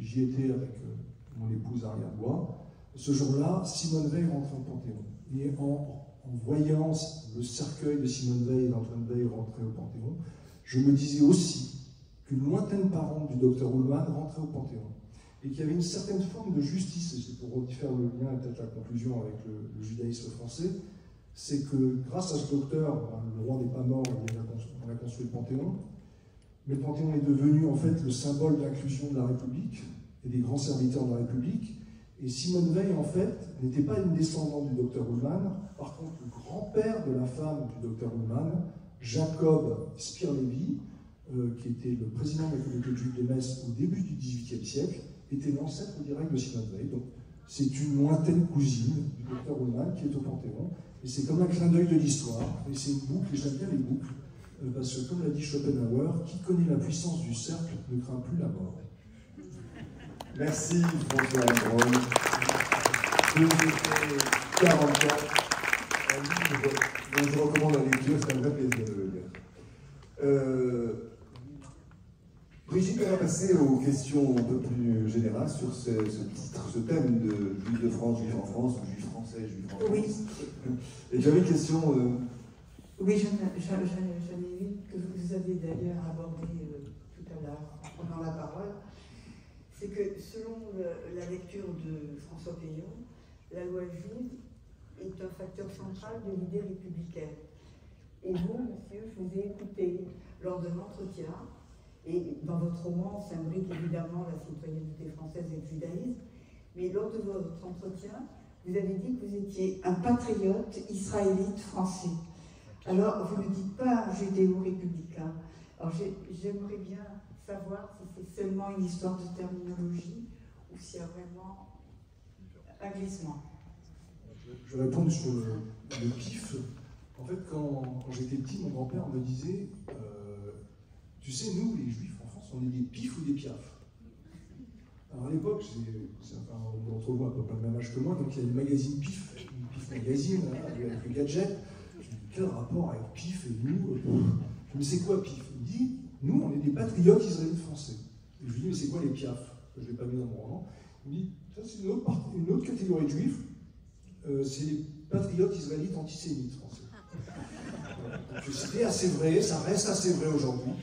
j'y étais avec mon épouse Ariane Bois, ce jour-là, Simone Veil rentrait au Panthéon. Et en voyant le cercueil de Simone Veil et d'Antoine Veil rentrer au Panthéon, je me disais aussi qu'une lointaine parente du docteur Ullmann rentrait au Panthéon. Et qu'il y avait une certaine forme de justice, et c'est pour faire le lien et peut-être la conclusion avec le judaïsme français, c'est que grâce à ce docteur, le roi n'est pas mort, on a construit le Panthéon, mais le Panthéon est devenu en fait le symbole d'inclusion de la République et des grands serviteurs de la République. Et Simone Veil, en fait, n'était pas une descendante du docteur Ullmann. Par contre, le grand-père de la femme du docteur Ullmann, Jacob Spirlevi, qui était le président de la communauté juive de Metz au début du XVIIIe siècle, était l'ancêtre direct de Simone Veil. Donc, c'est une lointaine cousine du docteur Ullmann qui est au Panthéon. Et c'est comme un clin d'œil de l'histoire. Et c'est une boucle, et j'aime bien les boucles, parce que, comme l'a dit Schopenhauer, qui connaît la puissance du cercle ne craint plus la mort. Merci François Heilbronn. 44, un livre dont je recommande la lecture, c'est un vrai plaisir de le lire. Brigitte, on va passer aux questions un peu plus générales sur ce titre, ce thème de Juif de France, Juif en France, ou Juif français, Juif en France. Oui. Et j'avais une question. Oui, j'en ai une que vous avez d'ailleurs abordée tout à l'heure en prenant la parole. C'est que selon la lecture de François Peyon, la loi juive est un facteur central de l'idée républicaine. Et vous, monsieur, je vous ai écouté lors d'un entretien, et dans votre roman s'imbrique évidemment la citoyenneté française et le judaïsme, mais lors de votre entretien, vous avez dit que vous étiez un patriote israélite français. Alors, vous ne dites pas un judéo-républicain. Alors, j'aimerais bien savoir si c'est seulement une histoire de terminologie ou s'il y a vraiment un glissement. Je vais répondre sur le pif. En fait, quand j'étais petit, mon grand-père me disait tu sais, nous, les Juifs en France, on est des pifs ou des piafs. Alors à l'époque, on d'entre vous à peu près le même âge que moi, donc il y a le magazine Pif magazine, hein, avec le gadget. Je me dis, quel rapport avec Pif et nous Je me dis, c'est quoi Pif? Il me dit, nous, on est des patriotes israélites français. Et je lui dis, mais c'est quoi les piafs? Je ne l'ai pas mis dans mon roman. Il me dit, ça c'est une autre catégorie de juifs, c'est les patriotes israélites antisémites français. Donc c'était assez vrai, ça reste assez vrai aujourd'hui.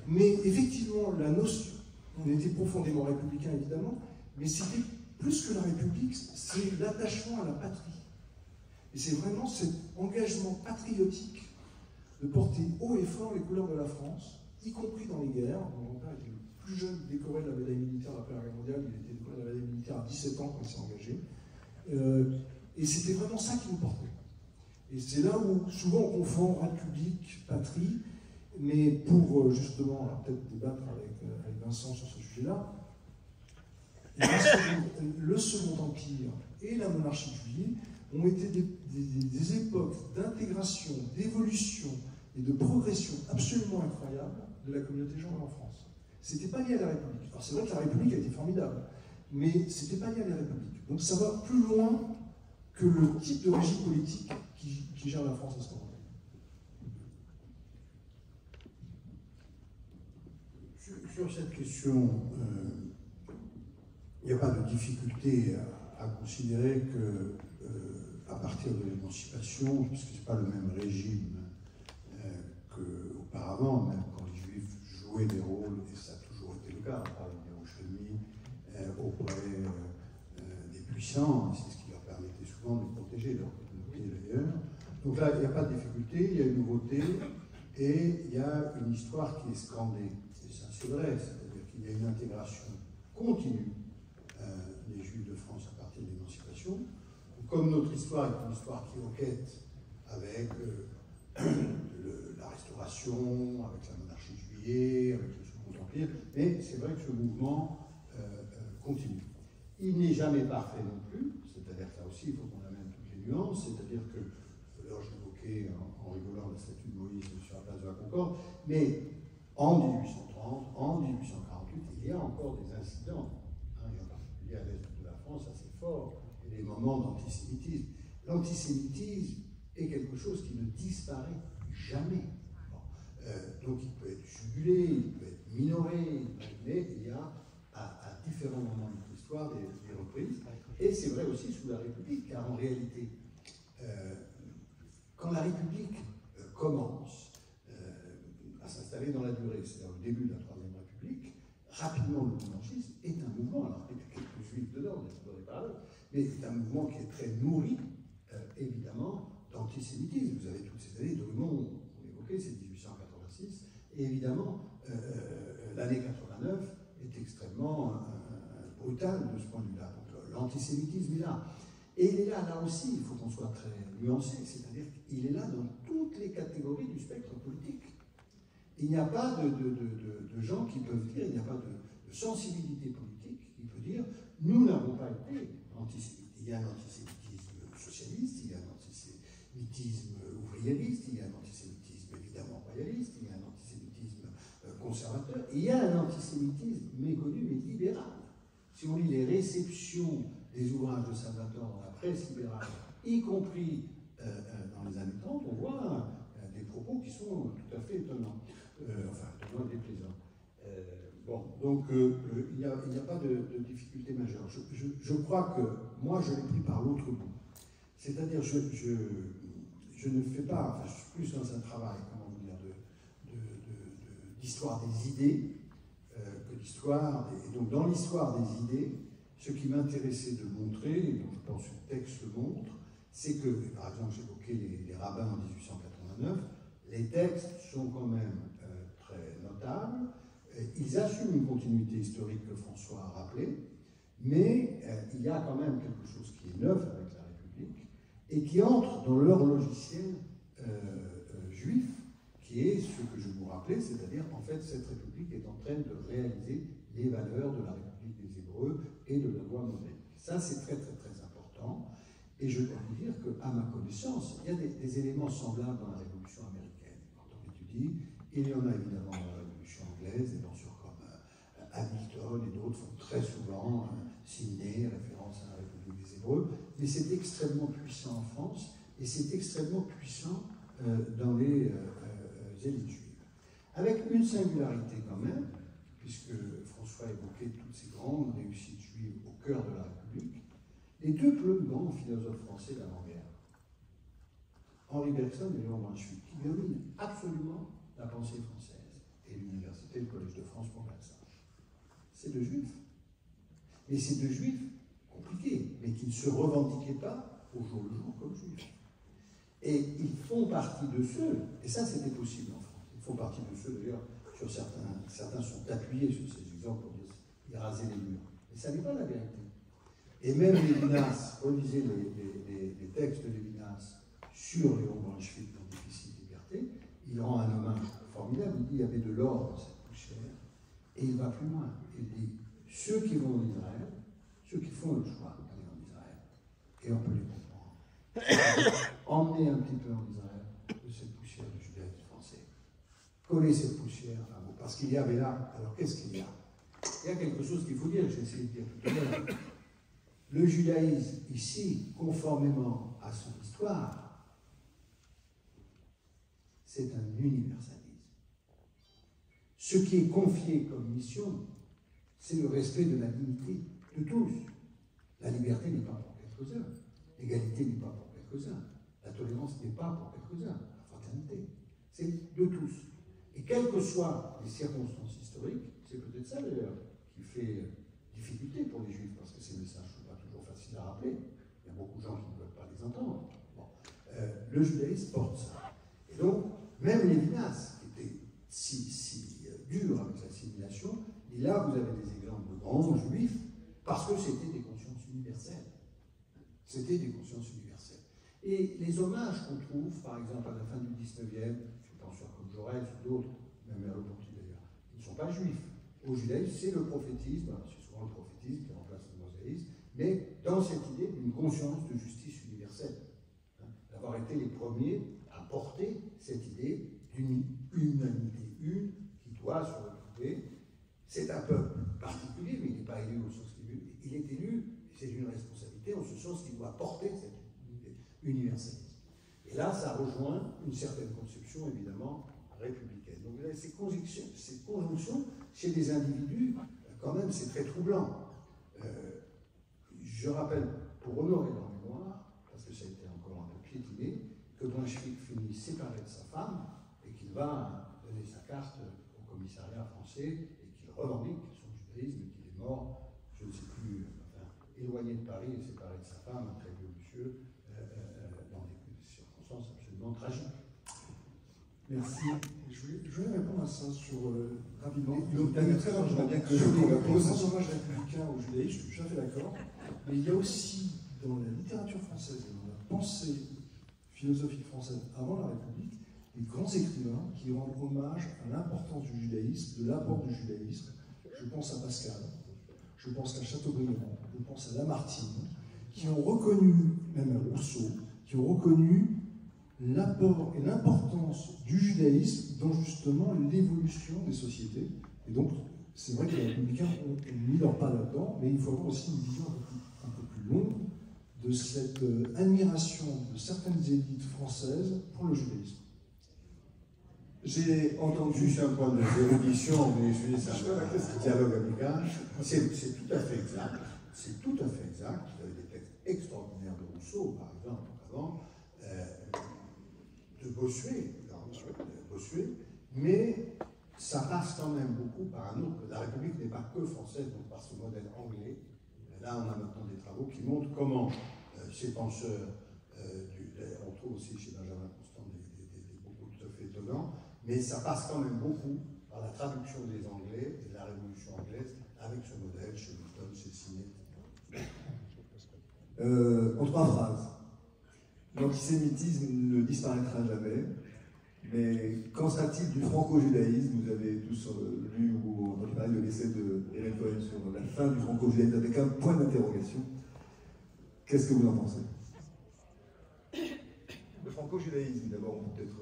Mais effectivement, la notion, on était profondément républicain évidemment, mais c'était plus que la République, c'est l'attachement à la patrie. Et c'est vraiment cet engagement patriotique de porter haut et fort les couleurs de la France, y compris dans les guerres. Mon grand-père était le plus jeune décoré de la médaille militaire de la Première Guerre mondiale, il était décoré de la médaille militaire à 17 ans quand il s'est engagé. Et c'était vraiment ça qui nous portait. Et c'est là où souvent on confond République, patrie, mais pour justement peut-être débattre avec Vincent sur ce sujet-là, le Second Empire et la monarchie juive ont été des époques d'intégration, d'évolution et de progression absolument incroyables de la communauté juive en France. C'était pas lié à la République. Alors c'est vrai que la République a été formidable, mais c'était pas lié à la République. Donc ça va plus loin que le type de régime politique qui gère la France à ce moment-là. Sur cette question, il n'y a pas de difficulté à considérer que, à partir de l'émancipation, puisque ce n'est pas le même régime qu'auparavant, même quand les Juifs jouaient des rôles, et ça a toujours été le cas, on parle des Yerushalmi, auprès des puissants, c'est ce qui leur permettait souvent de protéger leur communauté d'ailleurs. Donc là, il n'y a pas de difficulté, il y a une nouveauté, et il y a une histoire qui est scandée. Et ça, c'est vrai, c'est-à-dire qu'il y a une intégration continue des Juifs de France à partir de l'émancipation. Comme notre histoire est une histoire qui enquête avec la Restauration, avec la monarchie juillet, avec le Second Empire, mais c'est vrai que ce mouvement continue. Il n'est jamais parfait non plus, c'est-à-dire que là aussi, il faut qu'on amène toutes les nuances, c'est-à-dire que, alors j'évoquais en rigolant la statue de Moïse sur la place de la Concorde, mais en 1830, en 1848, il y a encore des incidents, et en particulier à l'est de la France, assez forts, et des moments d'antisémitisme. L'antisémitisme est quelque chose qui ne disparaît jamais. Donc il peut être jugulé, il peut être minoré, mais il y a à différents moments de l'histoire des reprises. Et c'est vrai aussi sous la République, car en réalité, quand la République commence à s'installer dans la durée, c'est-à-dire au début de la Troisième République, rapidement le monarchisme est un mouvement, alors il y a quelques juifs dedans, mais c'est un mouvement qui est très nourri, évidemment, d'antisémitisme. Vous avez toutes ces années, Drummond, on l'évoquait, c'est 1886, et évidemment, l'année 89 est extrêmement brutale de ce point de vue-là. Donc l'antisémitisme est là. Et il est là aussi, il faut qu'on soit très nuancé, c'est-à-dire qu'il est là dans toutes les catégories du spectre politique. Il n'y a pas de gens qui peuvent dire, il n'y a pas de sensibilité politique qui peut dire nous n'avons pas été antisémites. Il y a un antisémitisme socialiste, il y a un antisémitisme ouvriériste, il y a un antisémitisme évidemment royaliste, il y a un antisémitisme conservateur, il y a un antisémitisme méconnu mais libéral. Si on lit les réceptions des ouvrages de Salvatore dans la presse libérale, y compris dans les années 30, on voit des propos qui sont tout à fait étonnants. Enfin, étonnants et déplaisants. Bon, donc il n'y a pas de difficulté majeure. Je crois que moi, je l'ai pris par l'autre bout. C'est-à-dire, je ne fais pas, enfin, je suis plus dans un travail, comment vous dire, d'histoire des idées que d'histoire. Et donc, dans l'histoire des idées, ce qui m'intéressait de montrer, et dont je pense que le texte le montre, c'est que, par exemple, j'évoquais les rabbins en 1889, les textes sont quand même très notables. Ils assument une continuité historique que François a rappelée, mais il y a quand même quelque chose qui est neuf avec la République et qui entre dans leur logiciel juif, qui est ce que je vous rappelais, c'est-à-dire en fait cette République est en train de réaliser les valeurs de la République des Hébreux et de la loi moderne. Ça, c'est très très très important. Et je dois vous dire qu'à ma connaissance, il y a des éléments semblables dans la Révolution américaine. Quand on étudie, il y en a évidemment dans la Révolution anglaise, des penseurs comme Hamilton et d'autres font très souvent signer référence à la République des Hébreux, mais c'est extrêmement puissant en France et c'est extrêmement puissant dans les élites juives. Avec une singularité quand même, puisque François évoquait toutes ces grandes réussites juives au cœur de la République, les deux plus grands philosophes français d'avant-guerre, Henri Bergson et Léon Brunswick, qui dominent absolument la pensée française, et l'université, le Collège de France pour ça. C'est deux juifs. Mais c'est deux juifs compliqués, mais qui ne se revendiquaient pas au jour le jour comme juifs. Et ils font partie de ceux, et ça c'était possible en France, ils font partie de ceux d'ailleurs, sur certains sont appuyés sur ces exemples pour dire ils rasaient les murs. Mais ça n'est pas la vérité. Et même Lévinas, relisez les textes de Lévinas sur Léon Brunswick dans Déficit de liberté, il rend un hommage formidable, il dit il y avait de l'or dans cette poussière, et il va plus loin. Il dit ceux qui vont en Israël, ceux qui font le choix d'aller en Israël, et on peut les comprendre, emmener un petit peu en Israël de cette poussière du judaïsme français. Coller cette poussière, parce qu'il y avait là, alors qu'est-ce qu'il y a? Il y a quelque chose qu'il faut dire, j'ai essayé de dire tout à l'heure. Le judaïsme, ici, conformément à son histoire, c'est un universalisme. Ce qui est confié comme mission, c'est le respect de la dignité de tous. La liberté n'est pas pour quelques-uns, l'égalité n'est pas pour quelques-uns, la tolérance n'est pas pour quelques-uns, la fraternité, c'est de tous. Et quelles que soient les circonstances historiques, c'est peut-être ça d'ailleurs qui fait difficulté pour les juifs, parce que ces messages ne sont pas toujours faciles à rappeler. Il y a beaucoup de gens qui ne veulent pas les entendre. Bon. Le judaïsme porte ça. Et donc, même Lévinas, qui était si dur avec l'assimilation, et là vous avez des exemples de grands juifs, parce que c'était des consciences universelles. C'était des consciences universelles. Et les hommages qu'on trouve, par exemple, à la fin du 19e, je pense sur comme Jaurès ou d'autres, même Merleau-Ponty d'ailleurs, qui ne sont pas juifs. Au judaïsme, c'est le prophétisme, c'est souvent le prophétisme qui remplace le mosaïsme, mais dans cette idée d'une conscience de justice universelle, d'avoir été les premiers à porter cette idée d'une humanité une qui doit se retrouver. C'est un peuple particulier, mais il n'est pas élu au sens qu'il est. Il est élu, et c'est une responsabilité en ce sens qu'il doit porter cette universalisme. Et là, ça rejoint une certaine conception, évidemment, républicaine. Donc vous avez ces conjonctions chez des individus, quand même, c'est très troublant. Je rappelle, pour honorer leur mémoire, parce que ça a été encore un peu piétiné, que Brunswick finit séparé de sa femme et qu'il va donner sa carte au commissariat français et qu'il revendique son judaïsme et qu'il est mort, je ne sais plus, enfin, éloigné de Paris et séparé de sa femme, un très vieux monsieur, dans des circonstances absolument tragiques. Merci. Je vais répondre à ça rapidement. Très rapidement, bien que je vous la pose. Les hommages républicains au judaïsme, je suis tout à fait d'accord. Mais il y a aussi dans la littérature française et dans la pensée philosophique française avant la République, des grands écrivains qui rendent hommage à l'importance du judaïsme, de l'apport du judaïsme. Je pense à Pascal, je pense à Chateaubriand, je pense à Lamartine, qui ont reconnu, même à Rousseau, qui ont reconnu l'apport et l'importance du judaïsme dans justement l'évolution des sociétés. Et donc, c'est vrai que les républicains ont mis leur pas là-dedans, mais il faut avoir aussi une vision un peu plus longue de cette admiration de certaines élites françaises pour le judaïsme. J'ai entendu juste un point d'érudition, mais je c'est un dialogue amical. C'est tout à fait exact. C'est tout à fait exact. Vous avez des textes extraordinaires de Rousseau, par exemple, avant, de Bossuet, mais ça passe quand même beaucoup par un autre. La République n'est pas que française, donc par ce modèle anglais. Là, on a maintenant des travaux qui montrent comment ces penseurs On trouve aussi chez Benjamin Constant beaucoup tout à fait étonnants, mais ça passe quand même beaucoup par la traduction des Anglais et de la Révolution anglaise avec ce modèle chez Newton, chez Sinet. En 3 phrases, l'antisémitisme ne disparaîtra jamais, mais qu'en sera-t-il du franco-judaïsme? Vous avez tous lu ou entendu parler de l'essai de Hélène Cohen sur la fin du franco-judaïsme avec un point d'interrogation. Qu'est-ce que vous en pensez? Le franco-judaïsme, d'abord, on peut peut-être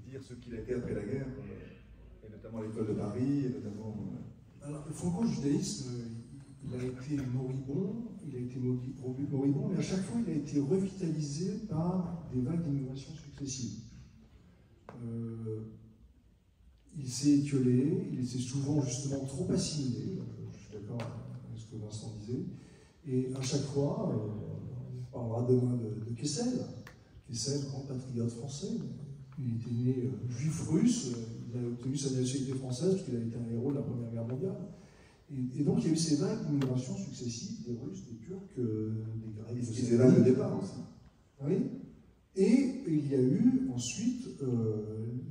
dire ce qu'il a été après la guerre, et notamment à l'école de Paris, et notamment... Alors, le franco-judaïsme, il a été moribond, mais à chaque fois, il a été revitalisé par des vagues d'immigration successives. Il s'est étiolé, il était souvent justement trop assimilé, je suis d'accord avec ce que Vincent disait, et à chaque fois, on parlera demain de Kessel, grand patriote français. Il était né juif russe, il a obtenu sa nationalité française parce qu'il a été un héros de la Première Guerre mondiale. Et donc il y a eu ces vagues d'immigration successives, des Russes, des Turcs, des Grecs. Et ces vagues de départ aussi. Oui. Et il y a eu ensuite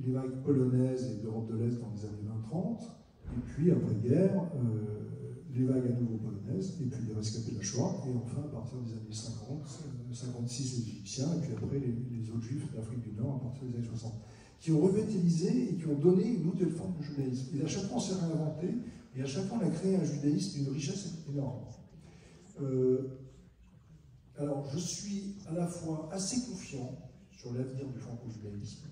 les vagues polonaises et d'Europe de l'Est dans les années 20-30, et puis après-guerre, les vagues à nouveau polonaises, et puis les rescapés de la Shoah, et enfin à partir des années 50, 56 les Égyptiens, et puis après les autres juifs d'Afrique du Nord à partir des années 60, qui ont revitalisé et qui ont donné une nouvelle forme de judaïsme. Et à chaque fois on s'est réinventé, et à chaque fois on a créé un judaïsme d'une richesse énorme. Alors je suis à la fois assez confiant sur l'avenir du franco-judaïsme.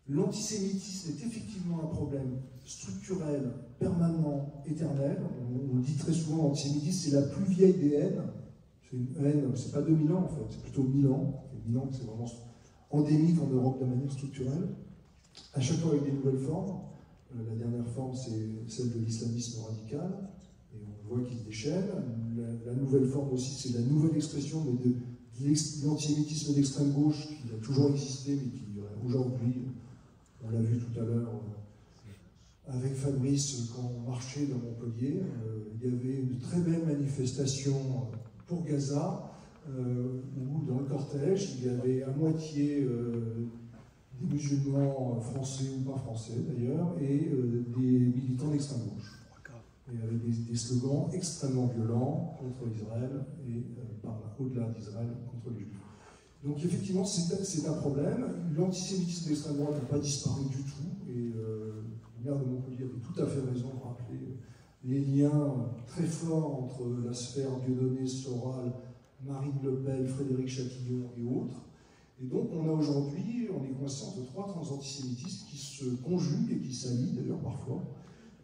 L'antisémitisme est effectivement un problème structurel, permanent, éternel. On dit très souvent l'antisémitisme, c'est la plus vieille des haines. C'est une haine, c'est pas 2000 ans en fait, c'est plutôt 1000 ans. 1000 ans, c'est vraiment endémique en Europe de manière structurelle. À chaque fois avec des nouvelles formes. La dernière forme, c'est celle de l'islamisme radical. Et on voit qu'il se déchaîne. La nouvelle forme aussi, c'est la nouvelle expression mais de l'antisémitisme d'extrême gauche qui a toujours existé, mais qui aujourd'hui, on l'a vu tout à l'heure avec Fabrice, quand on marchait dans Montpellier, il y avait une très belle manifestation pour Gaza, où dans le cortège, il y avait à moitié des musulmans français ou pas français d'ailleurs, et des militants d'extrême gauche. Et avec des slogans extrêmement violents contre Israël et au-delà d'Israël contre les Juifs. Donc effectivement, c'est un problème. L'antisémitisme d'extrême droite n'a pas disparu du tout. Et le maire de Montpellier avait tout à fait raison de rappeler les liens très forts entre la sphère Dieudonné, Soral, Marine Le Pen, Frédéric Chatillon et autres. Et donc on a aujourd'hui, on est coincé entre 3 antisémitismes qui se conjuguent et qui s'allient d'ailleurs parfois.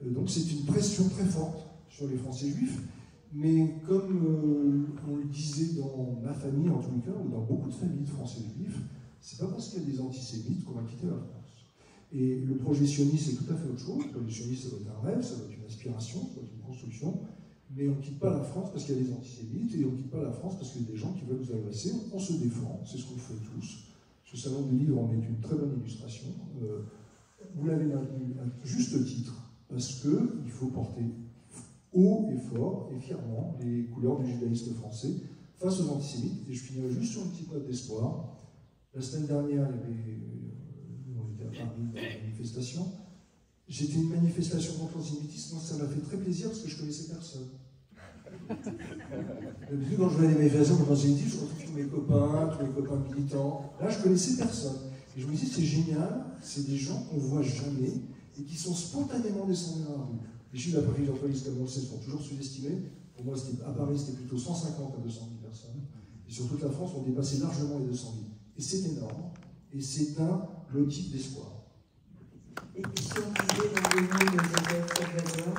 Donc c'est une pression très forte sur les Français juifs, mais comme on le disait dans ma famille en tous les cas, ou dans beaucoup de familles de Français juifs, c'est pas parce qu'il y a des antisémites qu'on va quitter la France. Et le projet sioniste c'est tout à fait autre chose. Le projet sioniste ça doit être un rêve, ça doit être une aspiration, ça doit être une construction, mais on ne quitte pas la France parce qu'il y a des antisémites, et on ne quitte pas la France parce qu'il y a des gens qui veulent nous agresser. On se défend, c'est ce qu'on fait tous. Ce salon du livre en est une très bonne illustration. Vous l'avez maintenu à juste titre, parce qu'il faut porter haut et fort et fièrement les couleurs du judaïsme français face aux antisémites. Et je finirai juste sur une petite note d'espoir. La semaine dernière, on était à Paris dans une manifestation. J'étais une manifestation contre l'antisémitisme, ça m'a fait très plaisir parce que je ne connaissais personne. D'habitude, quand je vais à des manifestations contre l'antisémitisme, je retrouve tous mes copains militants. Là, je ne connaissais personne. Et je me dis, c'est génial, c'est des gens qu'on ne voit jamais et qui sont spontanément descendus dans la rue. Les chiffres de la préfecture de police, comme on le sait, sont toujours sous-estimés. Pour moi, à Paris, c'était plutôt 150 à 200 000 personnes. Et sur toute la France, on dépassait largement les 200 000. Et c'est énorme. Et c'est un motif d'espoir. Et si on disait dans les mots de Joseph Salvador,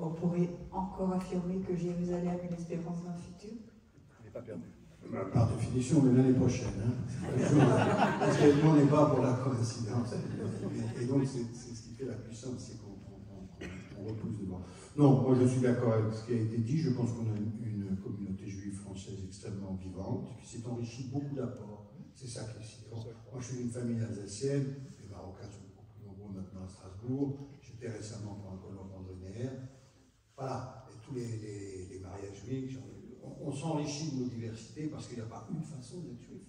on pourrait encore affirmer que Jérusalem est l'espérance d'un futur? Il n'est pas perdu. Par définition, mais l'année prochaine. Hein. Parce qu'on n'est pas pour la coïncidence. Et donc, c'est ce qui fait la puissance, c'est qu'on repousse devant. Non, moi je suis d'accord avec ce qui a été dit. Je pense qu'on a une communauté juive française extrêmement vivante, qui s'est enrichie beaucoup d'apports. C'est ça qui est si fort. Moi je suis d'une famille alsacienne, les Marocains sont beaucoup plus nombreux maintenant à Strasbourg. J'étais récemment pour un colloque en Andrénière. Voilà, et tous les mariages juifs, on s'enrichit de nos diversités parce qu'il n'y a pas une façon d'être juif.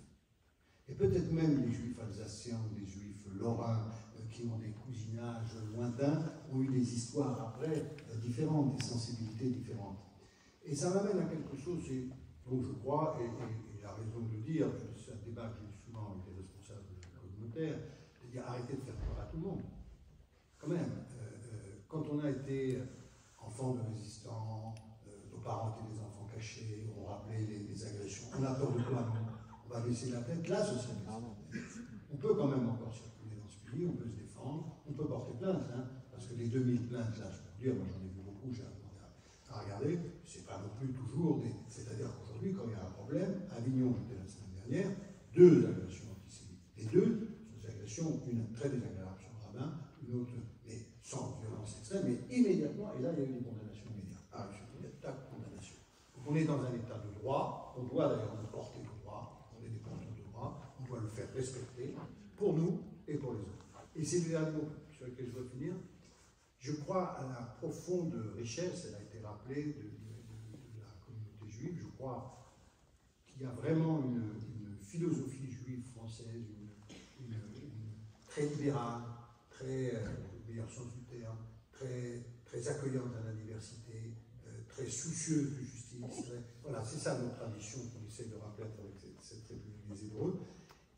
Et peut-être même les juifs alsaciens ou les juifs lorrains qui ont des cousinages lointains ont eu des histoires après différentes, des sensibilités différentes. Et ça m'amène à quelque chose dont je crois, et il a raison de le dire, c'est un débat que j'ai souvent avec les responsables communautaires, de dire arrêtez de faire peur à tout le monde. Quand même, quand on a été enfant de résistants, nos parents étaient des enfants cachés, on rappelait les agressions, on a peur de quoi, non? On va baisser la tête, là ce serait on peut quand même encore circuler dans ce pays, on peut se défendre, on peut porter plainte, hein, parce que les 2000 plaintes, là, je peux vous dire, moi j'en ai vu beaucoup, j'ai demandé à regarder, c'est pas non plus toujours des... C'est-à-dire qu'aujourd'hui, quand il y a un problème, à Avignon, j'étais la semaine dernière, 2 agressions antisémites. Les 2 sont des agressions, une très désagréable sur le rabbin, une autre, mais sans violence extrême, mais immédiatement, et là il y a eu des condamnations immédiates. Ah, je dis, tas de condamnations. Donc on est dans un état de droit, on doit d'ailleurs nous porter le droit, on est des porteurs de droit, on doit le faire respecter pour nous et pour les autres. Et c'est le dernier mot sur lequel je veux finir. Je crois à la profonde richesse, elle a été rappelée, de la communauté juive. Je crois qu'il y a vraiment une philosophie juive française, très libérale, très, au meilleur sens du terme, très accueillante à la diversité, très soucieuse de justice. Voilà, c'est ça notre tradition qu'on essaie de rappeler avec cette République des Hébreux.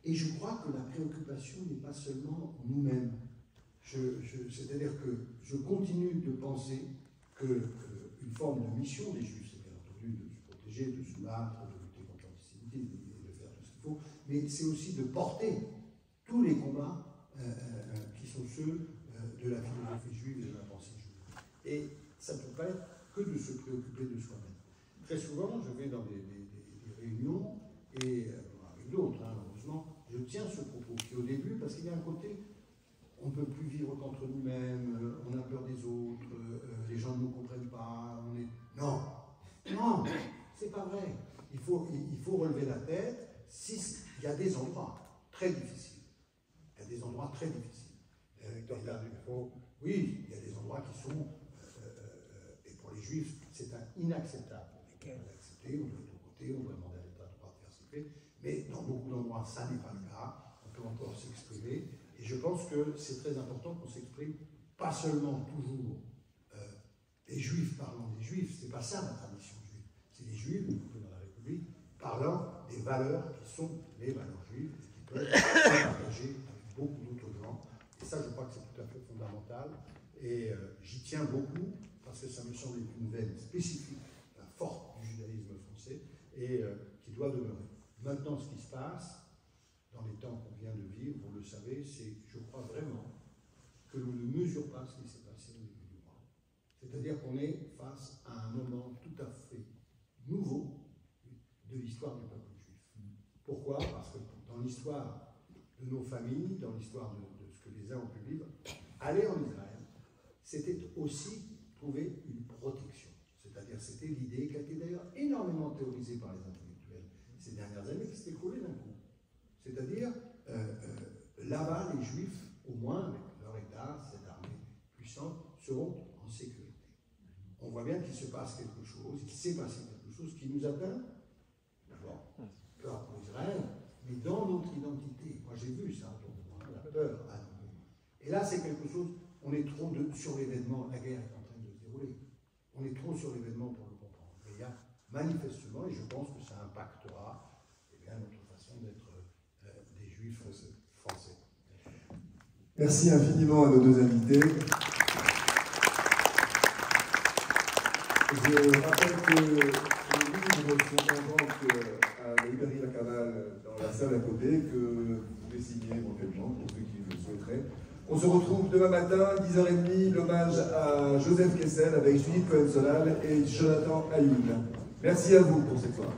Et je crois que la préoccupation n'est pas seulement nous-mêmes. C'est-à-dire que je continue de penser qu'une forme de mission des Juifs, c'est bien entendu de se protéger, de se battre, de lutter contre l'antisémitisme, de faire tout ce qu'il faut, mais c'est aussi de porter tous les combats qui sont ceux de la philosophie juive et de la pensée juive. Et ça ne peut pas être que de se préoccuper de soi-même. Très souvent, je vais dans des réunions, et avec d'autres, hein, heureusement, je tiens ce propos qui au début, parce qu'il y a un côté, on ne peut plus vivre qu'entre nous-mêmes, on a peur des autres, les gens ne nous comprennent pas, on est... Non, non, c'est pas vrai. Il faut relever la tête. Il y a des endroits très difficiles. Il y a des endroits très difficiles. Oui, il y a des endroits qui sont... et pour les Juifs, c'est inacceptable. On doit l'accepter, on doit être aux côtés, on doit demander à l'État de pouvoir faire ce qu'il fait. Mais dans beaucoup d'endroits, ça n'est pas le cas. On peut encore s'exprimer. Et je pense que c'est très important qu'on s'exprime, pas seulement toujours les Juifs parlant des Juifs, c'est pas ça la tradition juive. C'est les Juifs, y compris dans la République, parlant des valeurs qui sont les valeurs juives et qui peuvent se partager avec beaucoup d'autres gens. Et ça, je crois que c'est tout à fait fondamental. Et j'y tiens beaucoup parce que ça me semble être une veine spécifique, forte du judaïsme français et qui doit demeurer. Maintenant, ce qui se passe, dans les temps qu'on vient de vivre, vous le savez, c'est, je crois vraiment, que l'on ne mesure pas ce qui s'est passé au début du mois. C'est-à-dire qu'on est face à un moment tout à fait nouveau de l'histoire du peuple juif. Pourquoi? Parce que dans l'histoire de nos familles, dans l'histoire de ce que les uns ont pu vivre, aller en Israël, c'était aussi trouver une protection. C'est-à-dire, c'était l'idée qui a été d'ailleurs énormément théorisée par les intellectuels ces dernières années, qui s'est écroulée d'un coup. C'est-à-dire, là-bas, les Juifs, au moins avec leur État, cette armée puissante, seront en sécurité. On voit bien qu'il se passe quelque chose, qu'il s'est passé quelque chose qui nous atteint, d'abord, peur pour Israël, mais dans notre identité. Moi, j'ai vu ça autour de moi, la peur à nous. Et là, c'est quelque chose, on est trop sur l'événement, la guerre est en train de se dérouler. On est trop sur l'événement pour le comprendre. Mais il y a manifestement, et je pense que ça impactera notre façon d'être des Juifs français. Merci infiniment à nos deux invités. Je rappelle que les livres sont en vente à la librairie La Cavale dans la salle à côté, que vous pouvez signer éventuellement pour ceux qui le souhaiteraient. On se retrouve demain matin, 10h30, l'hommage à Joseph Kessel avec Judith Cohen-Solal et Jonathan Ayoun. Merci à vous pour cette soirée.